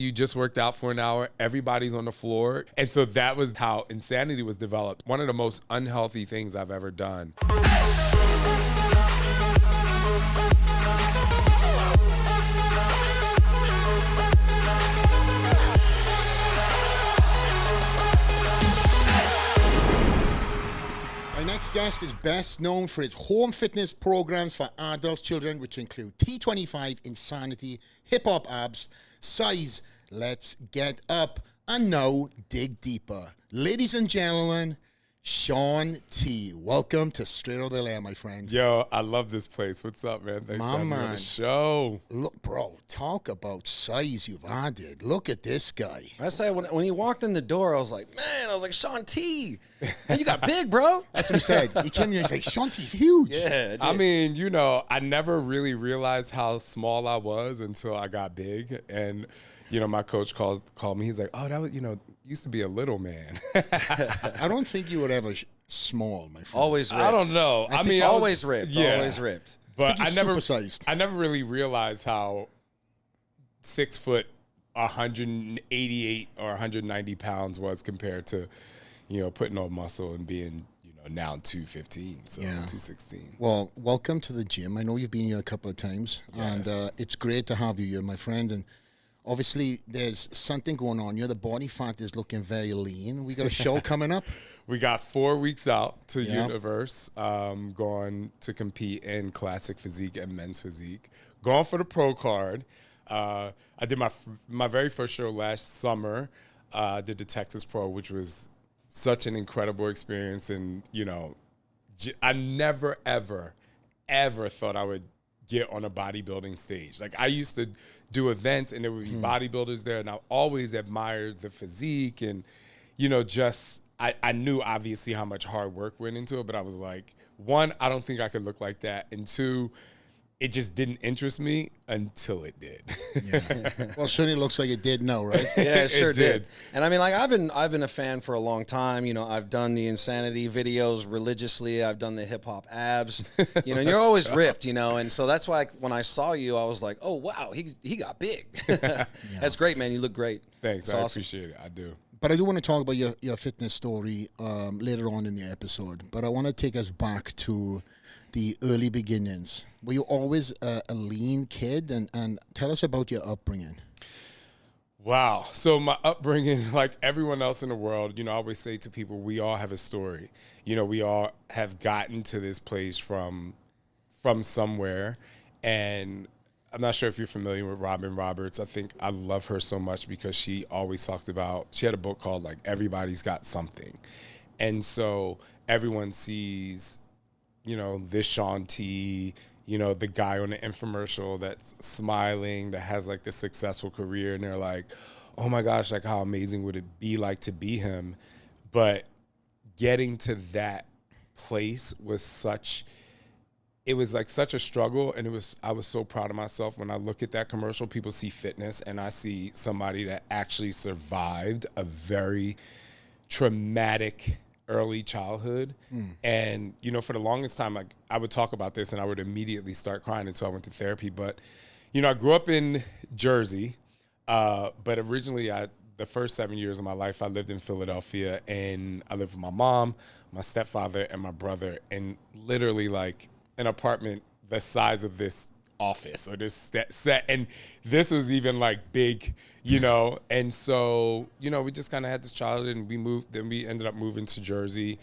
You just worked out for an hour, everybody's on the floor. And so that was how insanity was developed. One of the most unhealthy things I've ever done. My next guest is best known for his home fitness programs for adult children, which include T25, Insanity, Hip Hop Abs, Size, Let's Get Up, and now Dig Deeper. Ladies and gentlemen, Shaun T. Welcome to Straight Out of the Lair, my friend. Yo, I love this place. What's up, man? Thanks for having me on the show. Look, bro, talk about size you've added. Look at this guy. I say when he walked in the door, I was like, Shaun T. Man, you got big, bro. That's what he said. He came in and he's like, Shaun T's huge. Yeah. I mean, you know, I never really realized how small I was until I got big. And, you know, my coach called me. He's like, oh, that was, you know, used to be a little man. I don't think you were ever small, my friend. Always ripped. I don't know. I mean, always ripped. Yeah. Always ripped. But I never really realized how 6 foot, 188 or 190 pounds was compared to, you know, putting on muscle and being, you know, now 215, so 216. Well, welcome to the gym. I know you've been here a couple of times, Yes. and it's great to have you here, my friend. And obviously, there's something going on here. The body fat is looking very lean. We got a show coming up. We got 4 weeks out to Yeah. Universe, going to compete in classic physique and men's physique. Going for the pro card. I did my very first show last summer. Did the Texas Pro, which was such an incredible experience. And, you know, I never, ever, ever thought I would get on a bodybuilding stage. Like, I used to do events and there would be bodybuilders there, and I always admired the physique and, you know, just I knew obviously how much hard work went into it, but I was like, one, I don't think I could look like that, and two, it just didn't interest me until it did. Yeah. Well, certainly looks like it did now, right? Yeah, it sure It did. did. And I mean, like, I've been a fan for a long time. You know, I've done the Insanity videos religiously. I've done the hip hop abs. You know, and you're always ripped. You know, and so that's why when I saw you, I was like, oh wow, he got big. That's great, man. You look great. Thanks, It's I awesome. appreciate it. I do. But I do want to talk about your fitness story later on in the episode. But I want to take us back to the early beginnings. Were you always a lean kid? And tell us about your upbringing. Wow. So my upbringing, like everyone else in the world, you know, I always say to people, we all have a story. You know, we all have gotten to this place from somewhere. And I'm not sure if you're familiar with Robin Roberts. I think I love her so much because she always talked about, she had a book called like Everybody's Got Something. And so everyone sees, you know, this Shaun T, you know, the guy on the infomercial that's smiling, that has like this successful career, and they're like, oh my gosh, like how amazing would it be like to be him? But getting to that place was it was like such a struggle, and I was so proud of myself. When I look at that commercial, people see fitness, and I see somebody that actually survived a very traumatic early childhood. And, you know, for the longest time, like, I would talk about this and I would immediately start crying until I went to therapy. But, you know, I grew up in Jersey, but originally the first 7 years of my life, I lived in Philadelphia, and I lived with my mom, my stepfather, and my brother, and literally like an apartment the size of this office or this set. And this was even like big, you know? And so, you know, we just kind of had this childhood, and we ended up moving to Jersey.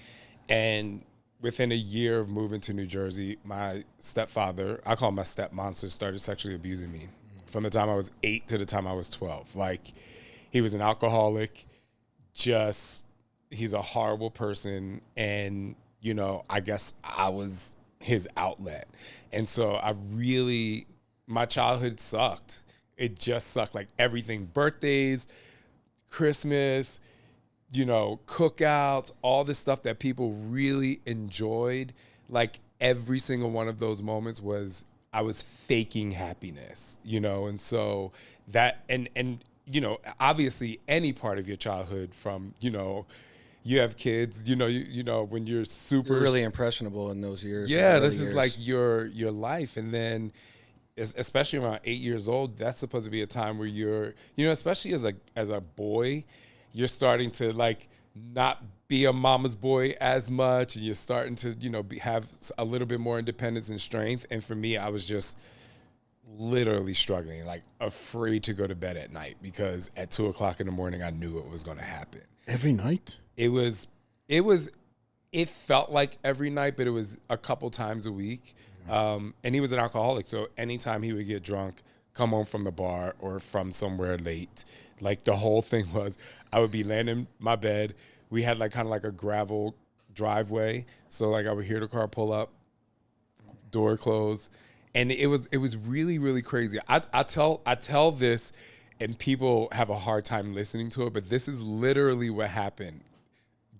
And within a year of moving to New Jersey, my stepfather, I call him my step monster, started sexually abusing me from the time I was 8 to the time I was 12. Like, he was an alcoholic, he's a horrible person. And, you know, I guess I was his outlet. And so my childhood sucked. It just sucked. Like everything, birthdays, Christmas, you know, cookouts, all this stuff that people really enjoyed. Like every single one of those moments I was faking happiness, you know? And so that, and, you know, obviously any part of your childhood from, you know, you have kids, you know, when you're super You're really impressionable in those years. Yeah, this is like your life. And then especially around 8 years old, that's supposed to be a time where you're, especially as a boy, you're starting to like not be a mama's boy as much, and you're starting to, have a little bit more independence and strength. And for me, I was just literally struggling, like afraid to go to bed at night because at 2:00 in the morning, I knew it was going to happen. Every night? It felt like every night, but it was a couple times a week. And he was an alcoholic. So anytime he would get drunk, come home from the bar or from somewhere late, like the whole thing was I would be laying in my bed. We had like kind of like a gravel driveway. So like I would hear the car pull up, door close. And it was really, really crazy. I tell this and people have a hard time listening to it, but this is literally what happened.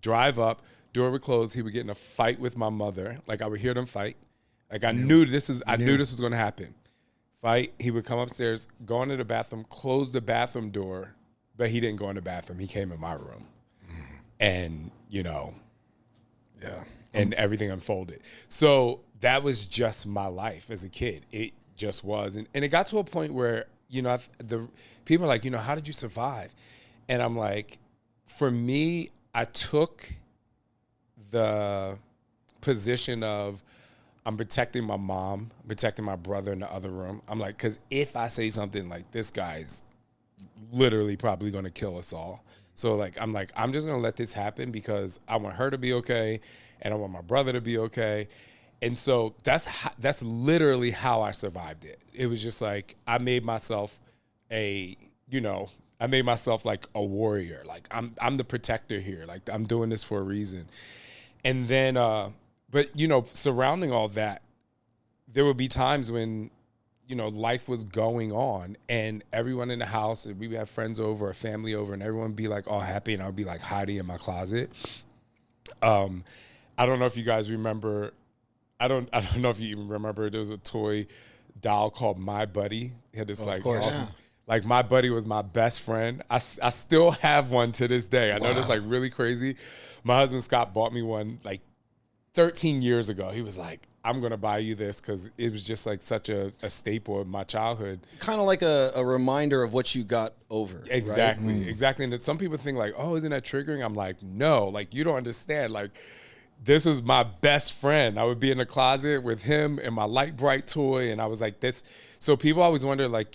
Drive up, door would close. He would get in a fight with my mother. Like I would hear them fight. Like I knew this was going to happen. Fight. He would come upstairs, go into the bathroom, close the bathroom door, but he didn't go in the bathroom. He came in my room, and and everything unfolded. So that was just my life as a kid. It just was, and it got to a point where the people are like, how did you survive? And I'm like, for me, I took the position of I'm protecting my mom, protecting my brother in the other room. I'm like, because if I say something like this guy's literally probably going to kill us all. So like, I'm just going to let this happen because I want her to be okay and I want my brother to be okay. And so that's literally how I survived it. It was just like, I made myself like a warrior. Like I'm the protector here. Like I'm doing this for a reason. And then, but surrounding all that, there would be times when, life was going on and everyone in the house, and we would have friends over or family over and everyone would be like all happy and I would be like hiding in my closet. I don't know if you guys remember, I don't know if you even remember, there was a toy doll called My Buddy. He had this like My Buddy was my best friend. I still have one to this day. I know that's like really crazy. My husband Scott bought me one like 13 years ago. He was like, I'm going to buy you this because it was just like such a staple of my childhood. Kind of like a reminder of what you got over. Exactly. Right? Exactly. And some people think like, oh, isn't that triggering? I'm like, no, like you don't understand. Like this was my best friend. I would be in the closet with him and my light bright toy. And I was like this. So people always wonder like,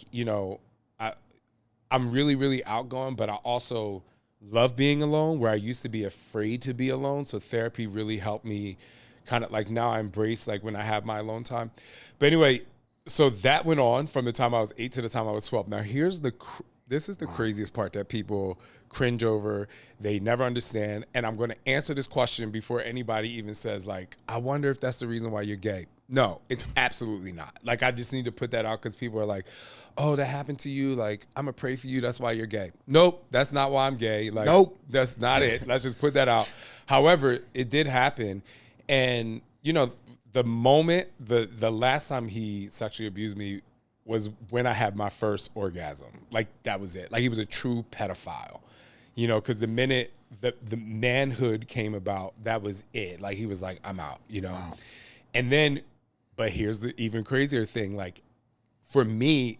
I'm really, really outgoing, but I also love being alone where I used to be afraid to be alone. So therapy really helped me kind of like now I embrace like when I have my alone time. But anyway, so that went on from the time I was 8 to the time I was 12. Now this is the craziest part that people cringe over. They never understand. And I'm going to answer this question before anybody even says like, I wonder if that's the reason why you're gay. No, it's absolutely not. Like, I just need to put that out because people are like, oh, that happened to you. Like, I'm going to pray for you. That's why you're gay. Nope, that's not why I'm gay. Like, nope. That's not it. Let's just put that out. However, it did happen. And, the moment, the last time he sexually abused me was when I had my first orgasm. Like, that was it. Like, he was a true pedophile, because the minute the manhood came about, that was it. Like, he was like, I'm out, Wow. And then, but here's the even crazier thing. Like, for me,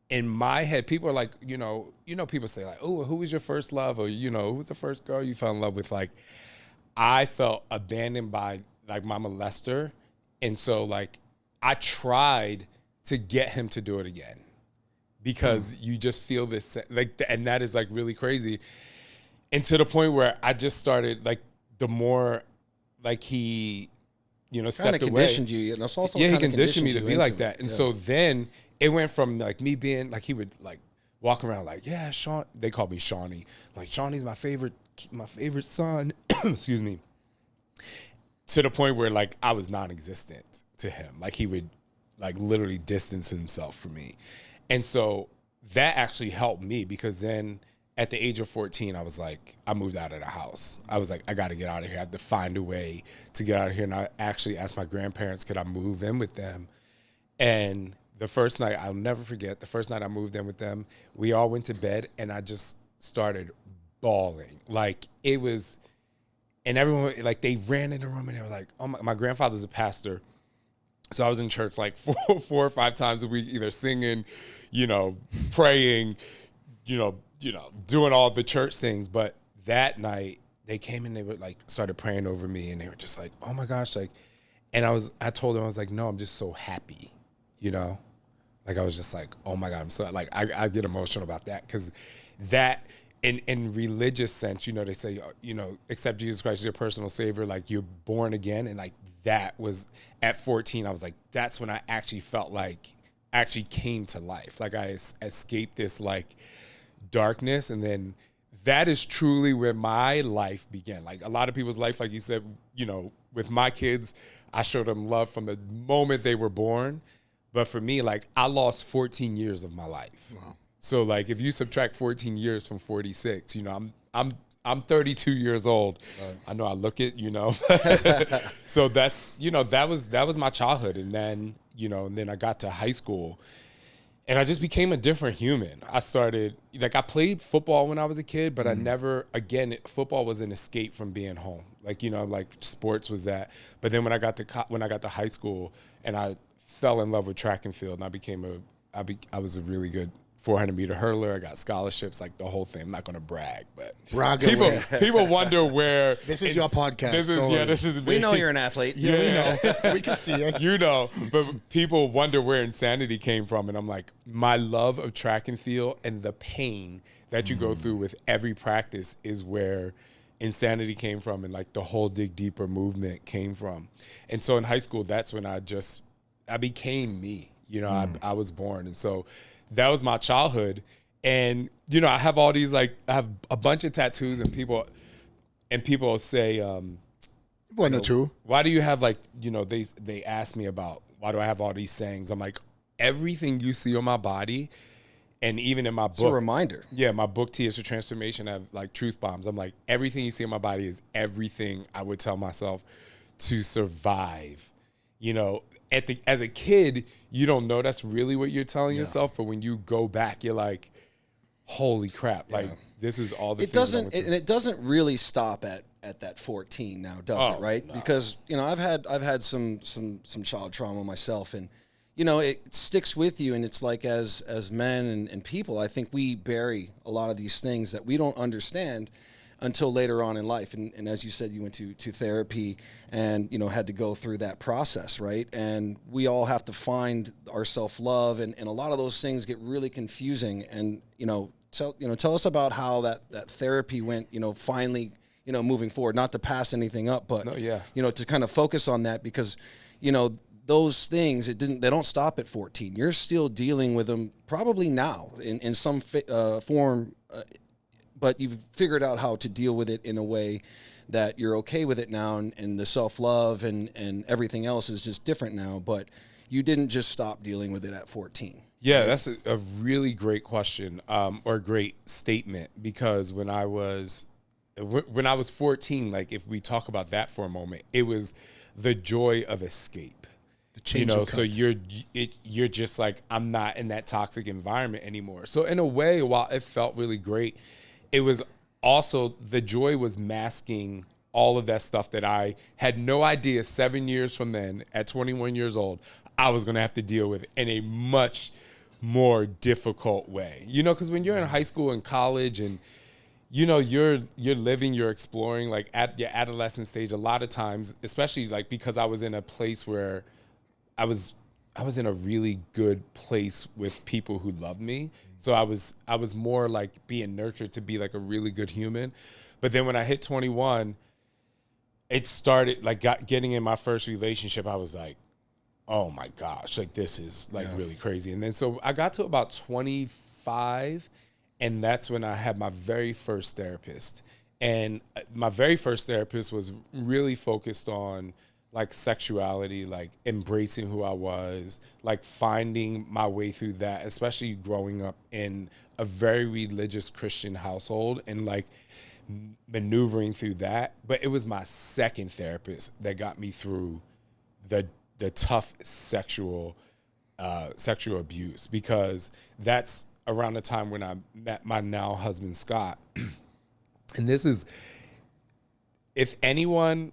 in my head, people are like, people say like, oh, who was your first love? Or, who was the first girl you fell in love with? Like, I felt abandoned by like my molester. And so like, I tried to get him to do it again because you just feel this like, and that is like really crazy. And to the point where I just started like, the more like he, stepped away. Conditioned you. That's also he conditioned me to be like that. And so then it went from like me being like, he would like walk around like, yeah, Shaun, they called me Shawnee. Like, Shawnee's my favorite son, excuse me, to the point where like I was non-existent to him. Like, he would like literally distance himself from me. And so that actually helped me because then at the age of 14, I was like, I moved out of the house. I was like, I got to get out of here. I have to find a way to get out of here. And I actually asked my grandparents, could I move in with them? And the first night, I'll never forget, the first night I moved in with them, we all went to bed and I just started bawling. Like, it was, and everyone, like, they ran in the room and they were like, oh, my grandfather's a pastor. So I was in church like four or five times a week, either singing, praying, doing all the church things. But that night they came and they were like, started praying over me, and they were just like, oh my gosh. Like, and I told them, I was like, no, I'm just so happy, Like I was just like, oh my God, I'm so like, I get emotional about that. Cause that in religious sense, they say, accept Jesus Christ as your personal savior, like you're born again. And like, that was at 14, I was like, that's when I actually felt like I actually came to life. Like I escaped this like darkness. And then that is truly where my life began. Like a lot of people's life, like you said, with my kids, I showed them love from the moment they were born. But for me, like I lost 14 years of my life. Wow. So like if you subtract 14 years from 46, I'm 32 years old. Right. I know I look it, So that's, that was my childhood. And then, and then I got to high school and I just became a different human. I started, like I played football when I was a kid, but I never, again, football was an escape from being home. Like, like sports was that. But then when I got to high school and I fell in love with track and field, and I was a really good 400-meter hurler. I got scholarships, like the whole thing. I'm not going to brag, but people wonder where. This is your podcast. This is me. We know you're an athlete. Yeah, we know. We can see it. But people wonder where insanity came from, and I'm like, my love of track and field and the pain that you go through with every practice is where insanity came from, and like the whole dig deeper movement came from. And so in high school, that's when I became me. I was born, and so that was my childhood. And I have all these I have a bunch of tattoos, and people say, one or two. Why do you have they ask me about why do I have all these sayings? I'm like, everything you see on my body, and even in my book, it's a reminder. Yeah, my book T is for Transformation. I have like truth bombs. I'm like, everything you see on my body is everything I would tell myself to survive. As a kid, you don't know that's really what you're telling yourself, but when you go back, you're like, holy crap, like this is all the it doesn't really stop at that 14 now, does it, right? No. Because, I've had some child trauma myself, and it sticks with you, and it's like as men and people, I think we bury a lot of these things that we don't understand until later on in life. And as you said, you went to therapy and, had to go through that process, right? And we all have to find our self-love, and a lot of those things get really confusing. And, tell us about how that therapy went, finally, moving forward, not to pass anything up, but, to kind of focus on that, because, those things, they don't stop at 14. You're still dealing with them probably now in some form, but you've figured out how to deal with it in a way that you're okay with it now, and the self-love and everything else is just different now, but you didn't just stop dealing with it at 14. Yeah, right? That's a really great question, or a great statement, because when I was 14, like if we talk about that for a moment, it was the joy of escape. So you're just like, I'm not in that toxic environment anymore. So in a way, while it felt really great, it was also, the joy was masking all of that stuff that I had no idea 7 years from then, at 21 years old, I was going to have to deal with in a much more difficult way. Because when you're in high school and college and, you're living, you're exploring, like at your adolescent stage, a lot of times, especially like because I was in a place where I was in a really good place with people who loved me. So I was more like being nurtured to be like a really good human. But then when I hit 21, it started like getting in my first relationship. I was like, oh my gosh, like this is like really crazy. And then so I got to about 25, and that's when I had my very first therapist. And my very first therapist was really focused on like sexuality, like embracing who I was, like finding my way through that, especially growing up in a very religious Christian household and like maneuvering through that. But it was my second therapist that got me through the tough sexual abuse, because that's around the time when I met my now husband, Scott. And this is, if anyone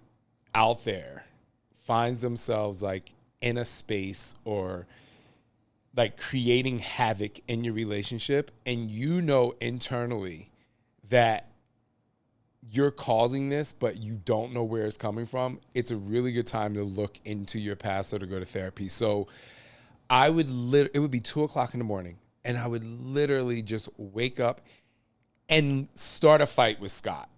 out there finds themselves like in a space or like creating havoc in your relationship, and you know internally that you're causing this, but you don't know where it's coming from, it's a really good time to look into your past or to go to therapy. So it would be 2:00 in the morning, and I would literally just wake up and start a fight with Scott.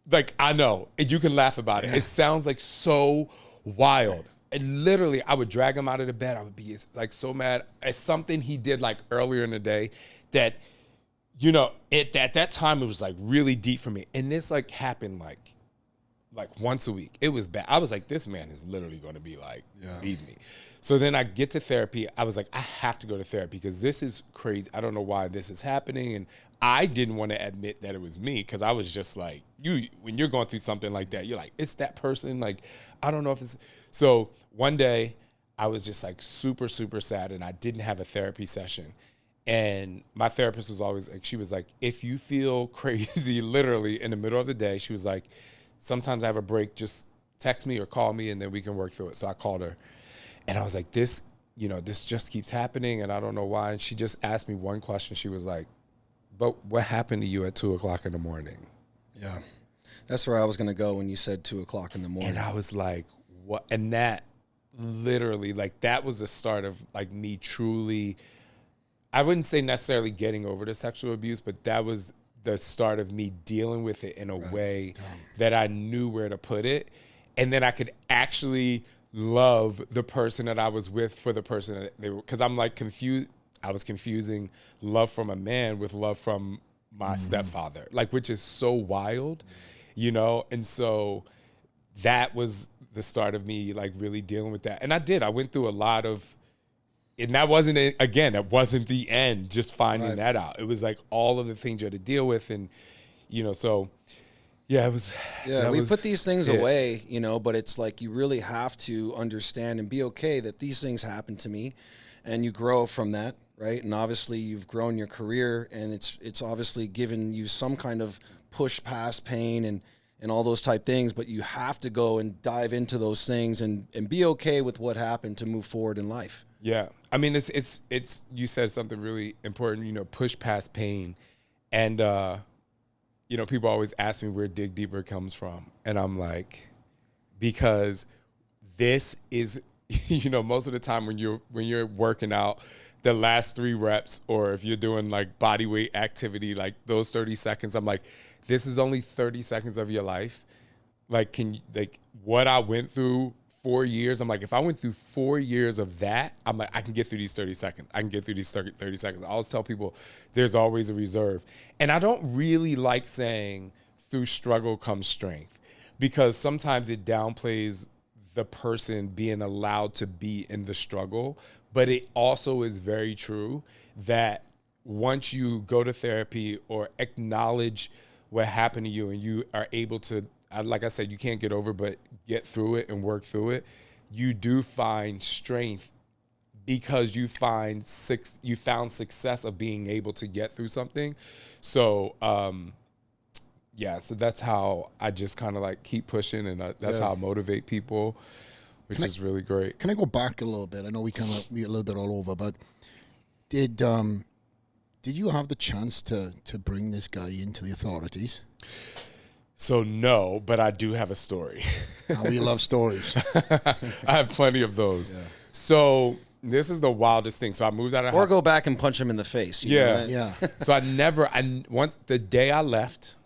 Like, I know, and you can laugh about it. It sounds like so wild. And literally, I would drag him out of the bed. I would be like so mad at something he did like earlier in the day that, you know, at that time, it was like really deep for me. And this like happened like once a week. It was bad. I was like, this man is literally going to be like, leave me. So then I get to therapy. I was like, I have to go to therapy because this is crazy. I don't know why this is happening. And I didn't want to admit that it was me because I was just like, when you're going through something like that, you're like, it's that person. Like, I don't know if it's. So one day I was just like super, super sad, and I didn't have a therapy session. And my therapist was always like, she was like, if you feel crazy, literally in the middle of the day, she was like, sometimes I have a break, just text me or call me and then we can work through it. So I called her and I was like, this just keeps happening and I don't know why. And she just asked me one question. She was like, but what happened to you at 2:00 in the morning? Yeah. That's where I was going to go when you said 2:00 in the morning. And I was like, what? And that literally, like, that was the start of like me truly, I wouldn't say necessarily getting over the sexual abuse, but that was the start of me dealing with it in a way that I knew where to put it. And then I could actually love the person that I was with for the person that they were, because I'm like confused. I was confusing love from a man with love from my stepfather, like, which is so wild, you know? And so that was the start of me like really dealing with that. And I went through a lot of, and that wasn't it, again, that wasn't the end, just finding that out. It was like all of the things you had to deal with. And, you know, so yeah, it was. Yeah, we put these things away, you know, but it's like you really have to understand and be okay that these things happen to me and you grow from that, right? And obviously you've grown your career and it's obviously given you some kind of push past pain and all those type things, but you have to go and dive into those things and be okay with what happened to move forward in life. Yeah. I mean, it's you said something really important, you know, push past pain. And, you know, people always ask me where Dig Deeper comes from. And I'm like, because this is, you know, most of the time when you're working out, the last 3 reps, or if you're doing like body weight activity, like those 30 seconds, I'm like, this is only 30 seconds of your life. Like, what I went through 4 years, I'm like, if I went through 4 years of that, I'm like, I can get through these 30 seconds. I can get through these 30 seconds. I always tell people there's always a reserve. And I don't really like saying through struggle comes strength, because sometimes it downplays the person being allowed to be in the struggle. But it also is very true that once you go to therapy or acknowledge what happened to you and you are able to, like I said, you can't get over, but get through it and work through it, you do find strength because you found success of being able to get through something. So, yeah, so that's how I just kind of like keep pushing, and that's how I motivate people, which is really great. Can I go back a little bit? I know we a little bit all over, but did you have the chance to bring this guy into the authorities? So no, but I do have a story. Oh, we love stories. I have plenty of those. Yeah. So this is the wildest thing. So I moved out of or house. Go back and punch him in the face. You know that? Yeah. So once the day I left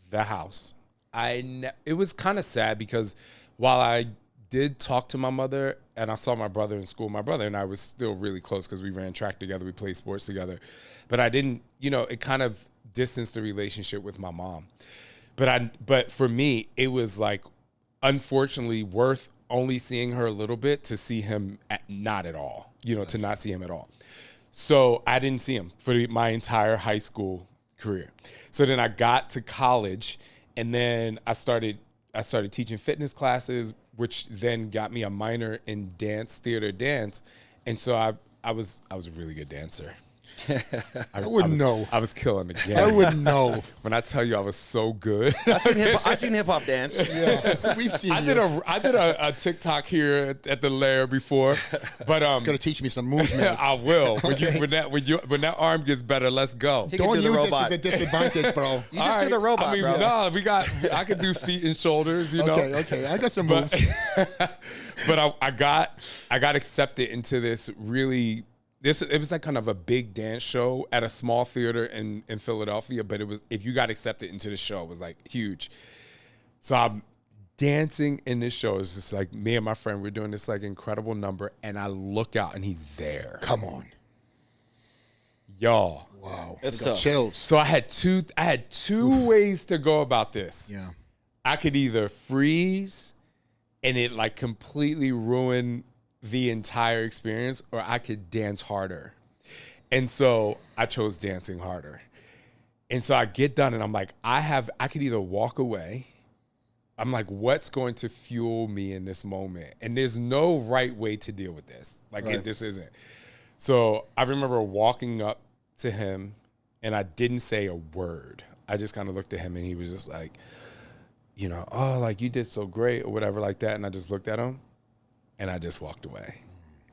the house, it was kind of sad because while I did talk to my mother and I saw my brother in school, my brother and I was still really close because we ran track together, we played sports together. But I didn't, you know, it kind of distanced the relationship with my mom. But for me, it was like, unfortunately, worth only seeing her a little bit to see him not at all, you know, to not see him at all. So I didn't see him for my entire high school career. So then I got to college, and then I started teaching fitness classes, which then got me a minor in theater dance. And so I was a really good dancer. I wouldn't know. I was killing the game. I wouldn't know. When I tell you I was so good. I seen hip hop dance. Yeah, we've seen. I did a TikTok here at the lair before, but Gotta teach me some moves, man. I will. Okay. When that arm gets better, let's go. He Don't can do the use this robot. as a disadvantage, bro. You just do the robot, I mean, bro. no, I could do feet and shoulders, you know. Okay. I got some moves. But I got accepted into this really. It was like kind of a big dance show at a small theater in Philadelphia, but it was, if you got accepted into the show, it was like huge. So I'm dancing in this show. It's just like me and my friend, we're doing this like incredible number, and I look out and he's there. Come on. Y'all. Wow. It's I got tough. chills. So I had two ways to go about this. Yeah. I could either freeze and it like completely ruin the entire experience, or I could dance harder. And so I chose dancing harder. And so I get done and I'm like, I could either walk away. I'm like, what's going to fuel me in this moment? And there's no right way to deal with this. Like, Right. this isn't. So I remember walking up to him and I didn't say a word. I just kind of looked at him and he was just like, you know, oh, like you did so great or whatever like that. And I just looked at him and I just walked away.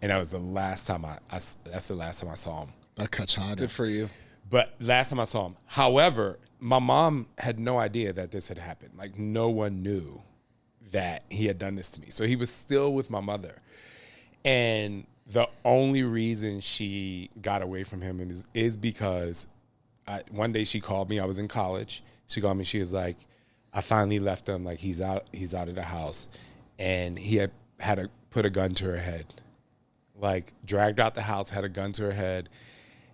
And that was the last time that's the last time I saw him. That cuts harder. Good for you. But last time I saw him. However, my mom had no idea that this had happened. Like, no one knew that he had done this to me. So he was still with my mother. And the only reason she got away from him is because one day she called me. I was in college. She called me. She was like, I finally left him. Like, he's out of the house. And he had to put a gun to her head. Like, dragged out the house, had a gun to her head.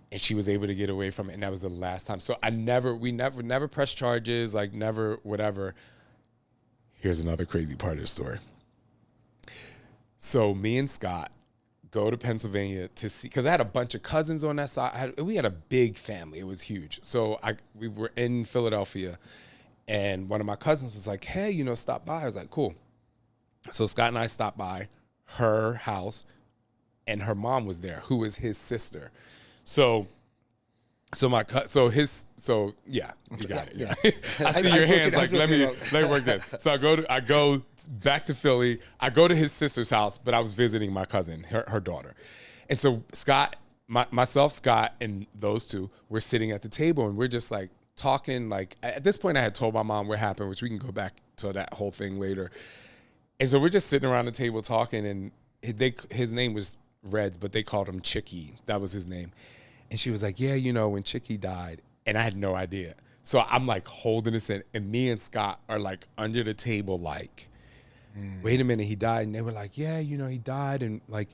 And she was able to get away from it, and that was the last time. So we never pressed charges, like never, whatever. Here's another crazy part of the story. So me and Scott go to Pennsylvania to see, because I had a bunch of cousins on that side. We had a big family. It was huge. So we were in Philadelphia, and one of my cousins was like, hey, you know, stop by. I was like, cool. So Scott and I stopped by her house, and her mom was there, who was his sister. So yeah, you got it. Yeah. I see your hands like, let me work that. So I go back to Philly. I go to his sister's house, but I was visiting my cousin, her daughter. And so Scott, myself, Scott, and those two were sitting at the table, and we're just like talking. Like, at this point I had told my mom what happened, which we can go back to that whole thing later. And so we're just sitting around the table talking, and his name was Reds, but they called him Chicky. That was his name. And she was like, yeah, you know, when Chicky died, and I had no idea. So I'm like holding this in, and me and Scott are like under the table like, wait a minute, he died? And they were like, yeah, you know, he died. And like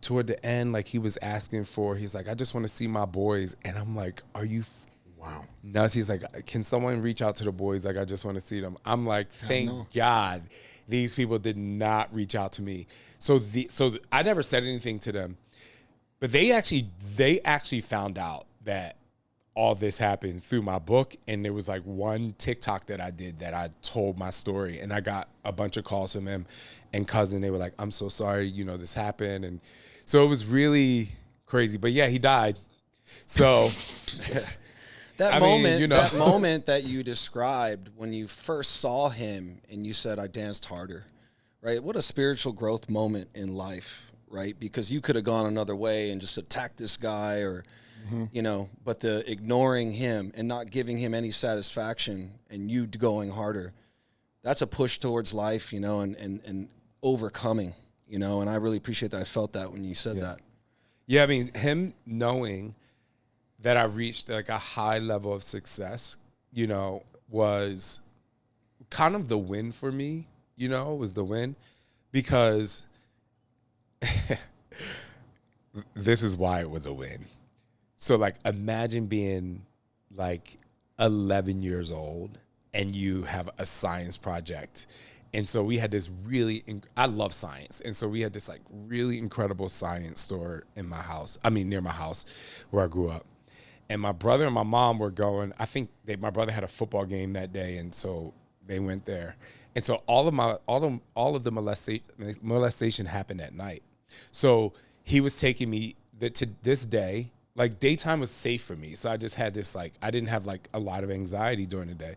toward the end, like he's like, I just want to see my boys. And I'm like, are you Wow. nuts? He's like, can someone reach out to the boys? Like, I just want to see them. I'm like, thank God these people did not reach out to me. So I never said anything to them. But they actually found out that all this happened through my book, and there was like one TikTok that I did that I told my story, and I got a bunch of calls from them and cousin. They were like, I'm so sorry, you know, this happened. And so it was really crazy. But yeah, he died. So That I moment, mean, you know. that moment that you described when you first saw him and you said, I danced harder, right? What a spiritual growth moment in life. Right? Because you could have gone another way and just attacked this guy or, you know, but the ignoring him and not giving him any satisfaction and you going harder, that's a push towards life, you know, and overcoming, you know, and I really appreciate that. I felt that when you said that. Yeah, I mean, him knowing that I reached like a high level of success, you know, was kind of the win for me, you know, was the win because this is why it was a win. So like, imagine being like 11 years old and you have a science project. And so we had this I love science. And so we had this like really incredible science store in my house. I mean, near my house where I grew up. And my brother and my mom were going, my brother had a football game that day. And so they went there. And so all of the molestation happened at night. So he was taking me to this day. like daytime was safe for me. So I just had this, like, I didn't have like a lot of anxiety during the day.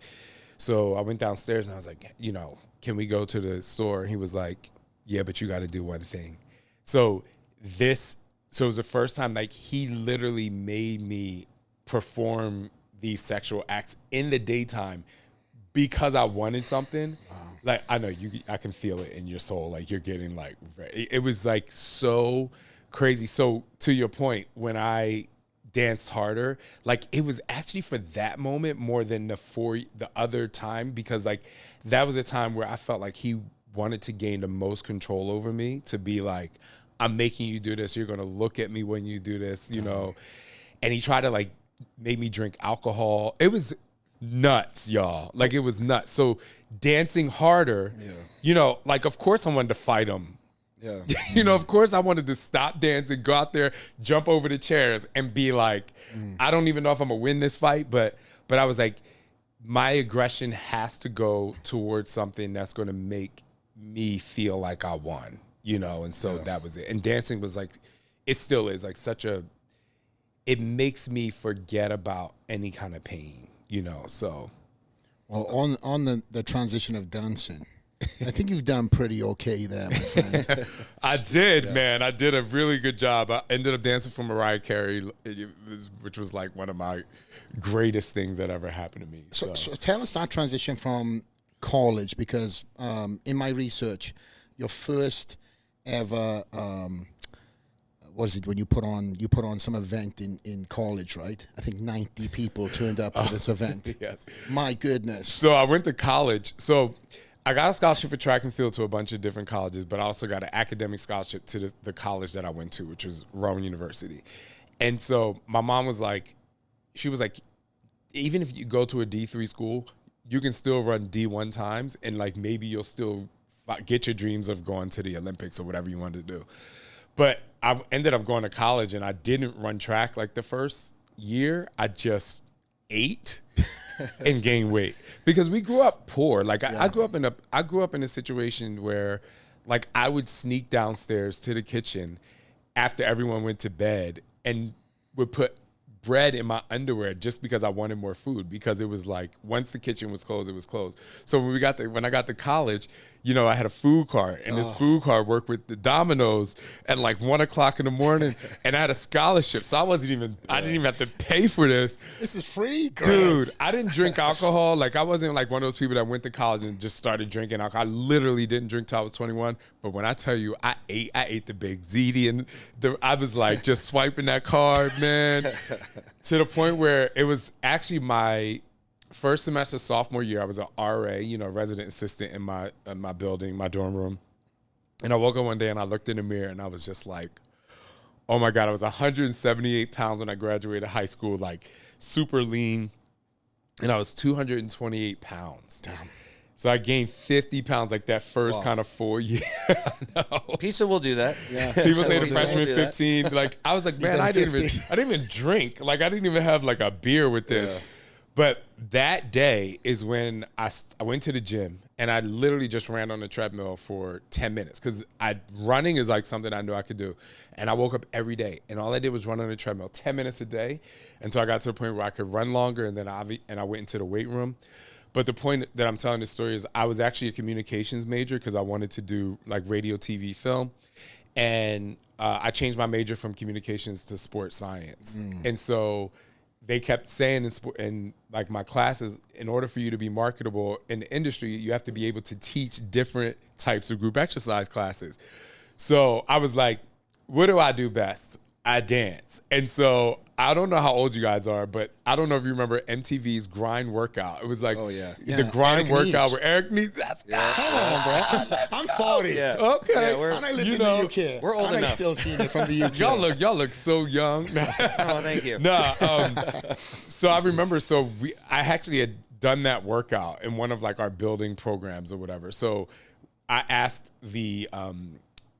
So I went downstairs and I was like, you know, can we go to the store? And he was like, yeah, but you got to do one thing. So it was the first time, like, he literally made me perform these sexual acts in the daytime because I wanted something. Wow. Like, I know I can feel it in your soul. Like, you're getting like, it was like so crazy. So to your point, when I danced harder, like, it was actually for that moment more than the other time, because like that was a time where I felt like he wanted to gain the most control over me, to be like, I'm making you do this. You're going to look at me when you do this, you know? And he tried to like make me drink alcohol. It was nuts, y'all. Like, it was nuts. So dancing harder, you know, like, of course I wanted to fight him. Yeah. You know, of course I wanted to stop dancing, go out there, jump over the chairs and be like, I don't even know if I'm going to win this fight. But I was like, my aggression has to go towards something that's going to make me feel like I won, you know? And so that was it. And dancing was like, it still is like it makes me forget about any kind of pain, you know? So. Well, on the transition of dancing, I think you've done pretty okay there, my friend. I did, man. I did a really good job. I ended up dancing for Mariah Carey, which was like one of my greatest things that ever happened to me. So tell us that transition from college, because in my research, your first ever what is it when you put on some event in college, right? I think 90 people turned up for this event. Yes. My goodness. So I went to college. So I got a scholarship for track and field to a bunch of different colleges, but I also got an academic scholarship to the college that I went to, which was Rowan University. And so my mom was like, she was like, even if you go to a D3 school, you can still run D1 times, and like maybe you'll still get your dreams of going to the Olympics or whatever you wanted to do. But I ended up going to college, and I didn't run track like the first year. I just ate and gained weight, because we grew up poor. Like I grew up in a situation where like I would sneak downstairs to the kitchen after everyone went to bed and would put bread in my underwear just because I wanted more food, because it was like once the kitchen was closed, it was closed. So when I got to college, you know, I had a food cart, and this food cart worked with the Domino's at like 1 o'clock in the morning, and I had a scholarship, so I didn't even have to pay for this. This is free, dude. I didn't drink alcohol. Like, I wasn't like one of those people that went to college and just started drinking alcohol. I literally didn't drink till I was 21. But when I tell you, I ate the big ziti, and I was like just swiping that card, man. To the point where it was actually my first semester sophomore year. I was an RA, you know, resident assistant in my building, my dorm room. And I woke up one day and I looked in the mirror and I was just like, oh my God, I was 178 pounds when I graduated high school, like super lean. And I was 228 pounds. Damn. So I gained 50 pounds like that first kind of 4 year. Pizza will do that. Yeah. People say the freshman 15. Like, I was like, man, I didn't even drink. Like, I didn't even have like a beer with this. Yeah. But that day is when I went to the gym, and I literally just ran on the treadmill for 10 minutes, because running is like something I knew I could do. And I woke up every day, and all I did was run on the treadmill 10 minutes a day until I got to a point where I could run longer, and then I went into the weight room. But the point that I'm telling this story is I was actually a communications major because I wanted to do like radio, TV, film. And I changed my major from communications to sports science. And so they kept saying in like my classes, in order for you to be marketable in the industry, you have to be able to teach different types of group exercise classes. So I was like, what do I do best? I dance. And so I don't know how old you guys are, but I don't know if you remember MTV's Grind Workout. It was like the Grind Workout where Eric needs. Come on, bro. I'm 40. Yeah. Okay. Yeah, and I lived in the UK. We're old enough. I still seeing it from the UK. Y'all look so young. Oh, thank you. So I remember. I actually had done that workout in one of like our building programs or whatever. So I asked the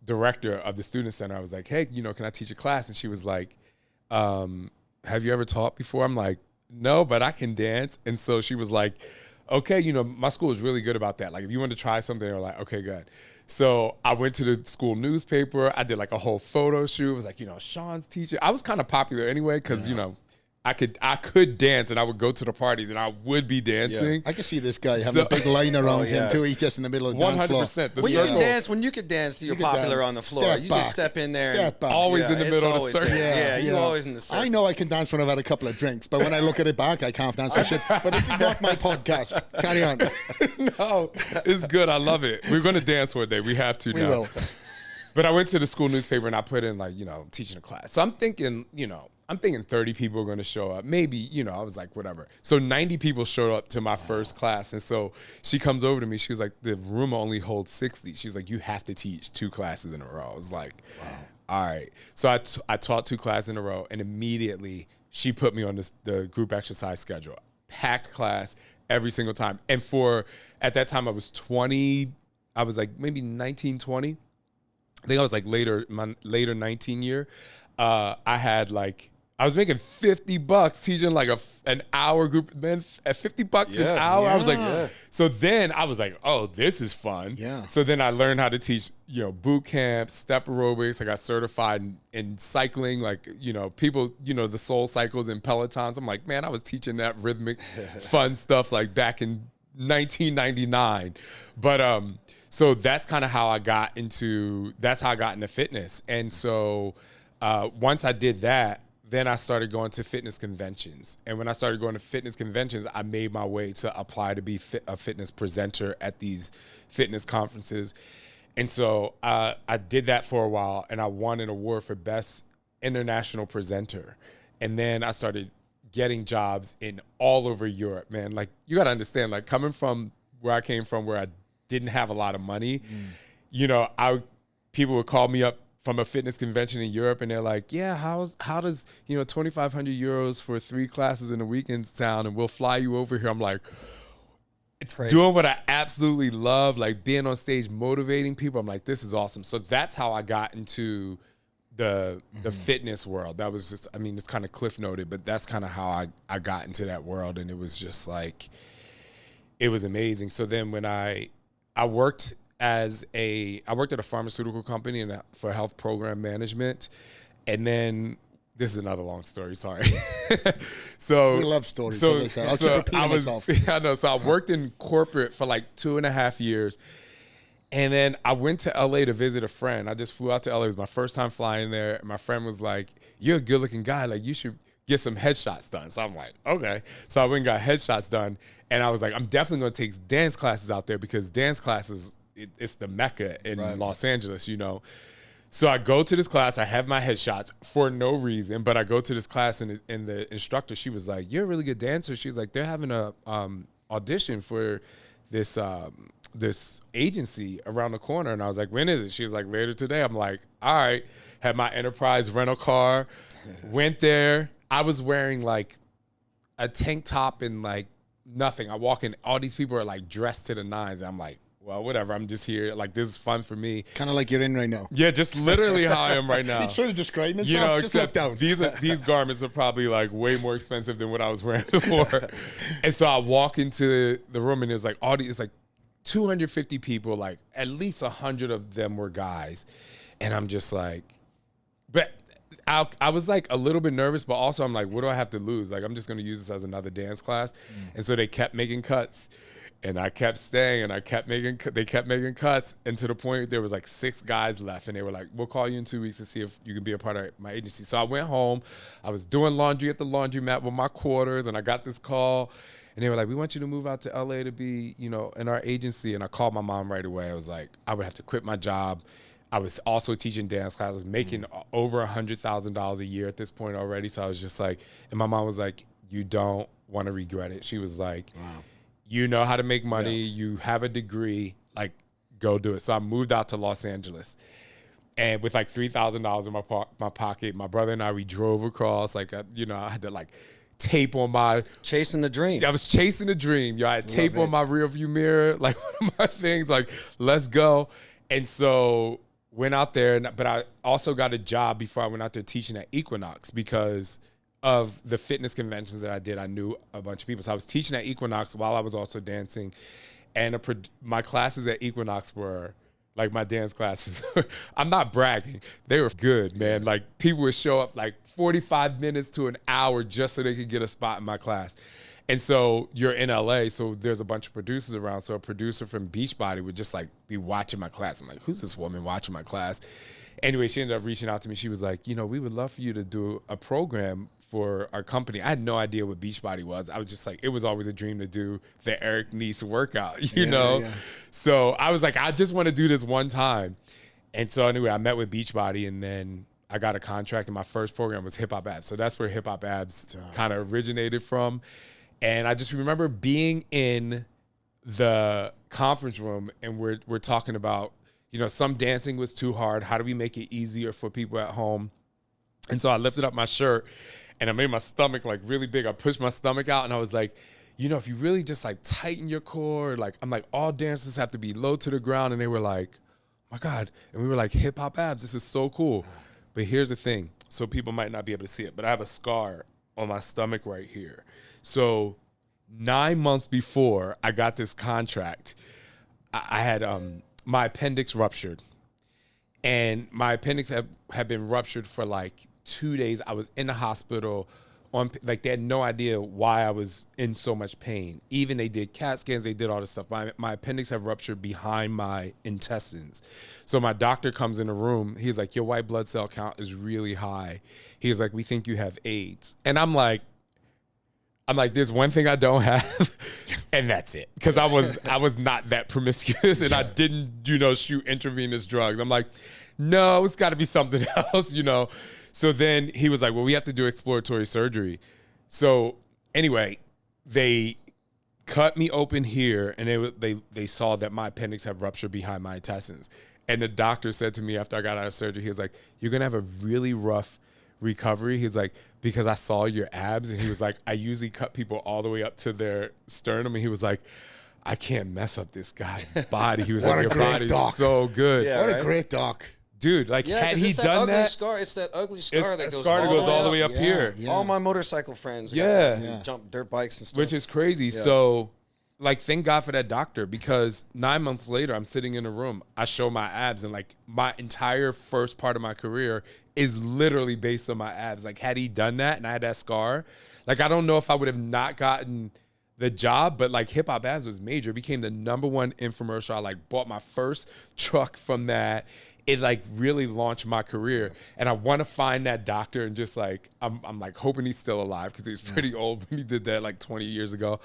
director of the student center, I was like, hey, can I teach a class? And she was like, have you ever taught before? I'm like, no, but I can dance. And so she was like, okay, you know, my school is really good about that. Like if you want to try something, they're like, okay, good. So I went to the school newspaper. I did like a whole photo shoot. It was like, you know, Shaun's teacher. I was kind of popular anyway because, you know, I could dance and I would go to the parties and I would be dancing. I can see this guy having a big line around him too. He's just in the middle of the dance floor. 100%. Well, you can dance when you can dance. You're popular on the floor. You just step in there. Step back. Always in the middle of the circle. Yeah, you're always in the circle. I know I can dance when I've had a couple of drinks, but when I look at it back, I can't dance for shit. But this is not my podcast. Carry on. No, it's good. I love it. We're going to dance one day. We have to now. We will. But I went to the school newspaper and I put in like, you know, teaching a class. So I'm thinking, you know, 30 people are going to show up. Maybe, you know, I was like, whatever. So 90 people showed up to my first class. And so she comes over to me. She was like, the room only holds 60. She's like, you have to teach 2 classes in a row. I was like, all right. So I taught 2 classes in a row. And immediately she put me on the group exercise schedule. Packed class every single time. And at that time I was 20. I was like maybe 19, 20. I think I was like my later 19 year. I was making $50 teaching like an hour group of men at $50 an hour. Yeah. I was like, so then I was like, oh, this is fun. Yeah. So then I learned how to teach, you know, boot camp, step aerobics. I got certified in cycling, like, you know, people, you know, the soul cycles and Pelotons. I'm like, man, I was teaching that rhythmic, fun stuff like back in 1999. But so that's kind of how I got into fitness. And so once I did that, then I started going to fitness conventions. And when I started going to fitness conventions, I made my way to apply to be a fitness presenter at these fitness conferences. And so I did that for a while, and I won an award for Best International Presenter. And then I started getting jobs in all over Europe, man. Like, you got to understand, like, coming from where I came from, where I didn't have a lot of money, you know, people would call me up from a fitness convention in Europe, and they're like, yeah, how does, you know, 2,500 euros for 3 classes in a weekend sound, and we'll fly you over here. I'm like, it's crazy. Doing what I absolutely love, like being on stage, motivating people. I'm like, this is awesome. So that's how I got into the fitness world. That was just, I mean, it's kind of cliff noted, but that's kind of how I got into that world. And it was just like, it was amazing. So then when I worked at a pharmaceutical company for health program management. And then this is another long story, sorry. So we love stories, as I said. I'll keep repeating myself. Yeah, I know. So I worked in corporate for like 2.5 years. And then I went to LA to visit a friend. I just flew out to LA. It was my first time flying there. And my friend was like, you're a good looking guy. Like, you should get some headshots done. So I'm like, okay. So I went and got headshots done. And I was like, I'm definitely going to take dance classes out there, because dance classes, it's the Mecca in Los Angeles, you know. So I go to this class. I have my headshots for no reason, but I go to this class, and the instructor, she was like, you're a really good dancer. She's like, they're having a audition for this this agency around the corner. And I was like, when is it? She was like, later today. I'm like, all right. Had my Enterprise rental car, went there. I was wearing like a tank top and like nothing. I walk in, all these people are like dressed to the nines. And I'm like, well, whatever. I'm just here. Like, this is fun for me. Kind of like you're in right now. Yeah, just literally how I am right now. He's trying to describe himself. You know, just look down. These garments are probably like way more expensive than what I was wearing before. And so I walk into the room, and there's like it's like 250 people. Like at least 100 of them were guys, and I'm just like, but I was like a little bit nervous, but also I'm like, what do I have to lose? Like, I'm just going to use this as another dance class. And so they kept making cuts. And I kept staying, and they kept making cuts, and to the point there was like 6 guys left, and they were like, we'll call you in 2 weeks to see if you can be a part of my agency. So I went home. I was doing laundry at the laundromat with my quarters, and I got this call, and they were like, we want you to move out to LA to be, you know, in our agency. And I called my mom right away. I was like, I would have to quit my job. I was also teaching dance classes, making over $100,000 a year at this point already. So I was just like, and my mom was like, you don't want to regret it. She was like, wow. You know how to make money. Yeah. You have a degree. Like, go do it. So I moved out to Los Angeles, and with like $3,000 in my pocket, my brother and I, we drove across. Like, you know, I had to like tape on my chasing the dream. I was chasing the dream. Yo, I had tape on my rear view mirror. Like, one of my things. Like, let's go. And so went out there, but I also got a job before I went out there teaching at Equinox, because of the fitness conventions that I did, I knew a bunch of people. So I was teaching at Equinox while I was also dancing. And my classes at Equinox were, like my dance classes, I'm not bragging. They were good, man. Like people would show up like 45 minutes to an hour just so they could get a spot in my class. And so you're in LA, so there's a bunch of producers around. So a producer from Beachbody would just like be watching my class. I'm like, who's this woman watching my class? Anyway, she ended up reaching out to me. She was like, you know, we would love for you to do a program for our company. I had no idea what Beachbody was. I was just like, it was always a dream to do the Eric Nice workout, you know? Yeah. So I was like, I just want to do this one time. And so anyway, I met with Beachbody, and then I got a contract, and my first program was Hip Hop Abs. So that's where Hip Hop Abs kind of originated from. And I just remember being in the conference room, and we're talking about, you know, some dancing was too hard. How do we make it easier for people at home? And so I lifted up my shirt, and I made my stomach like really big. I pushed my stomach out, and I was like, you know, if you really just like tighten your core, like I'm like, all dancers have to be low to the ground. And they were like, my God. And we were like, Hip Hop Abs, this is so cool. But here's the thing. So people might not be able to see it, but I have a scar on my stomach right here. So 9 months before I got this contract, I had my appendix ruptured. And my appendix had been ruptured for like 2 days. I was in the hospital on, like, they had no idea why I was in so much pain. Even they did CAT scans, they did all this stuff. My appendix had ruptured behind my intestines. So my doctor comes in the room. He's like, your white blood cell count is really high. He's like, we think you have AIDS. And I'm like, there's one thing I don't have, and that's it. Because I was not that promiscuous, and I didn't, you know, shoot intravenous drugs. I'm like, no, it's got to be something else, you know. So then he was like, well, we have to do exploratory surgery. So anyway, they cut me open here, and they saw that my appendix had ruptured behind my intestines. And the doctor said to me after I got out of surgery, he was like, you're going to have a really rough recovery. He's like, because I saw your abs. And he was like, I usually cut people all the way up to their sternum. And he was like, I can't mess up this guy's body. He was like, your body's so good. Yeah, what a great doc. Dude, like, had he done that? Scar, it's that ugly scar that goes all the way up here. Yeah. All my motorcycle friends jump dirt bikes and stuff. Which is crazy. Yeah. So, like, thank God for that doctor, because 9 months later, I'm sitting in a room. I show my abs, and, like, my entire first part of my career is literally based on my abs. Like, had he done that and I had that scar, like, I don't know if I would have not gotten the job, but, like, Hip Hop Abs was major. It became the #1 infomercial. I, like, bought my first truck from that. It, like, really launched my career. And I want to find that doctor and just, like, I'm like, hoping he's still alive, because he was pretty old when he did that, like, 20 years ago.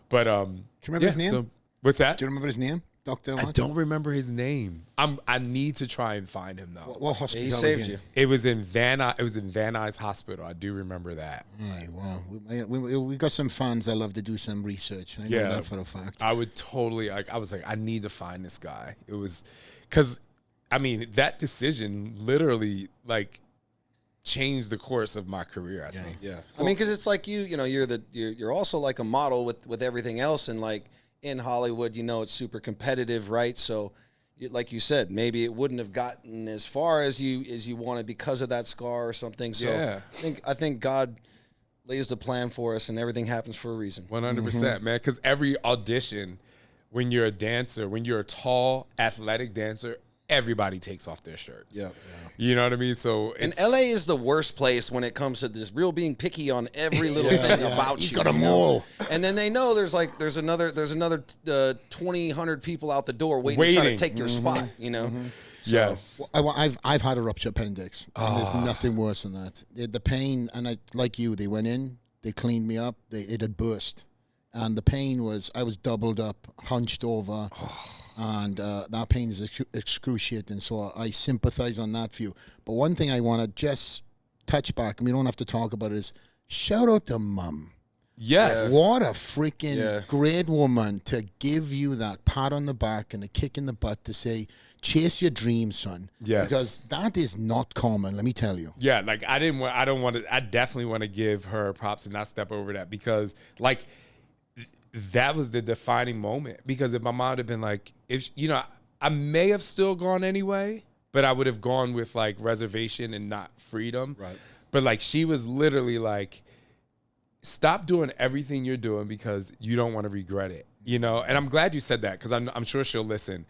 But, do you remember his name? So, what's that? Do you remember his name? Dr. I don't remember his name. I need to try and find him, though. What hospital he saved you? It was in Van Nuys Hospital. I do remember that. All right, well, we got some fans that love to do some research. I know that for a fact. I would totally, like, I was like, I need to find this guy. It was, because, I mean, that decision literally, like, changed the course of my career, I think. Yeah. I mean, because it's like you know, you're also like a model with everything else, and like in Hollywood, you know, it's super competitive, right? So, like you said, maybe it wouldn't have gotten as far as you wanted because of that scar or something. So I think God lays the plan for us, and everything happens for a reason. 100%, man. Because every audition, when you're a dancer, when you're a tall, athletic dancer, everybody takes off their shirts. Yeah. You know what I mean? So, and LA is the worst place when it comes to this real being picky on every little thing about you. He's got a mole. And then they know there's another 2,000 people out the door waiting to try to take your spot, you know? So, yes. I've had a ruptured appendix, and there's nothing worse than that. The pain, and like you, they went in, they cleaned me up, it had burst. And the pain was, I was doubled up, hunched over, and that pain is excruciating. So I sympathize on that for you. But one thing I want to just touch back, and we don't have to talk about it, is shout out to Mom. Yes. What a freaking great woman to give you that pat on the back and a kick in the butt to say, chase your dreams, son. Yes. Because that is not common, let me tell you. Yeah, like I definitely want to give her props and not step over that, because, like, that was the defining moment. Because if my mom had been like, if, you know, I may have still gone anyway, but I would have gone with, like, reservation and not freedom. Right. But, like, she was literally like, stop doing everything you're doing because you don't want to regret it, you know? And I'm glad you said that because I'm sure she'll listen.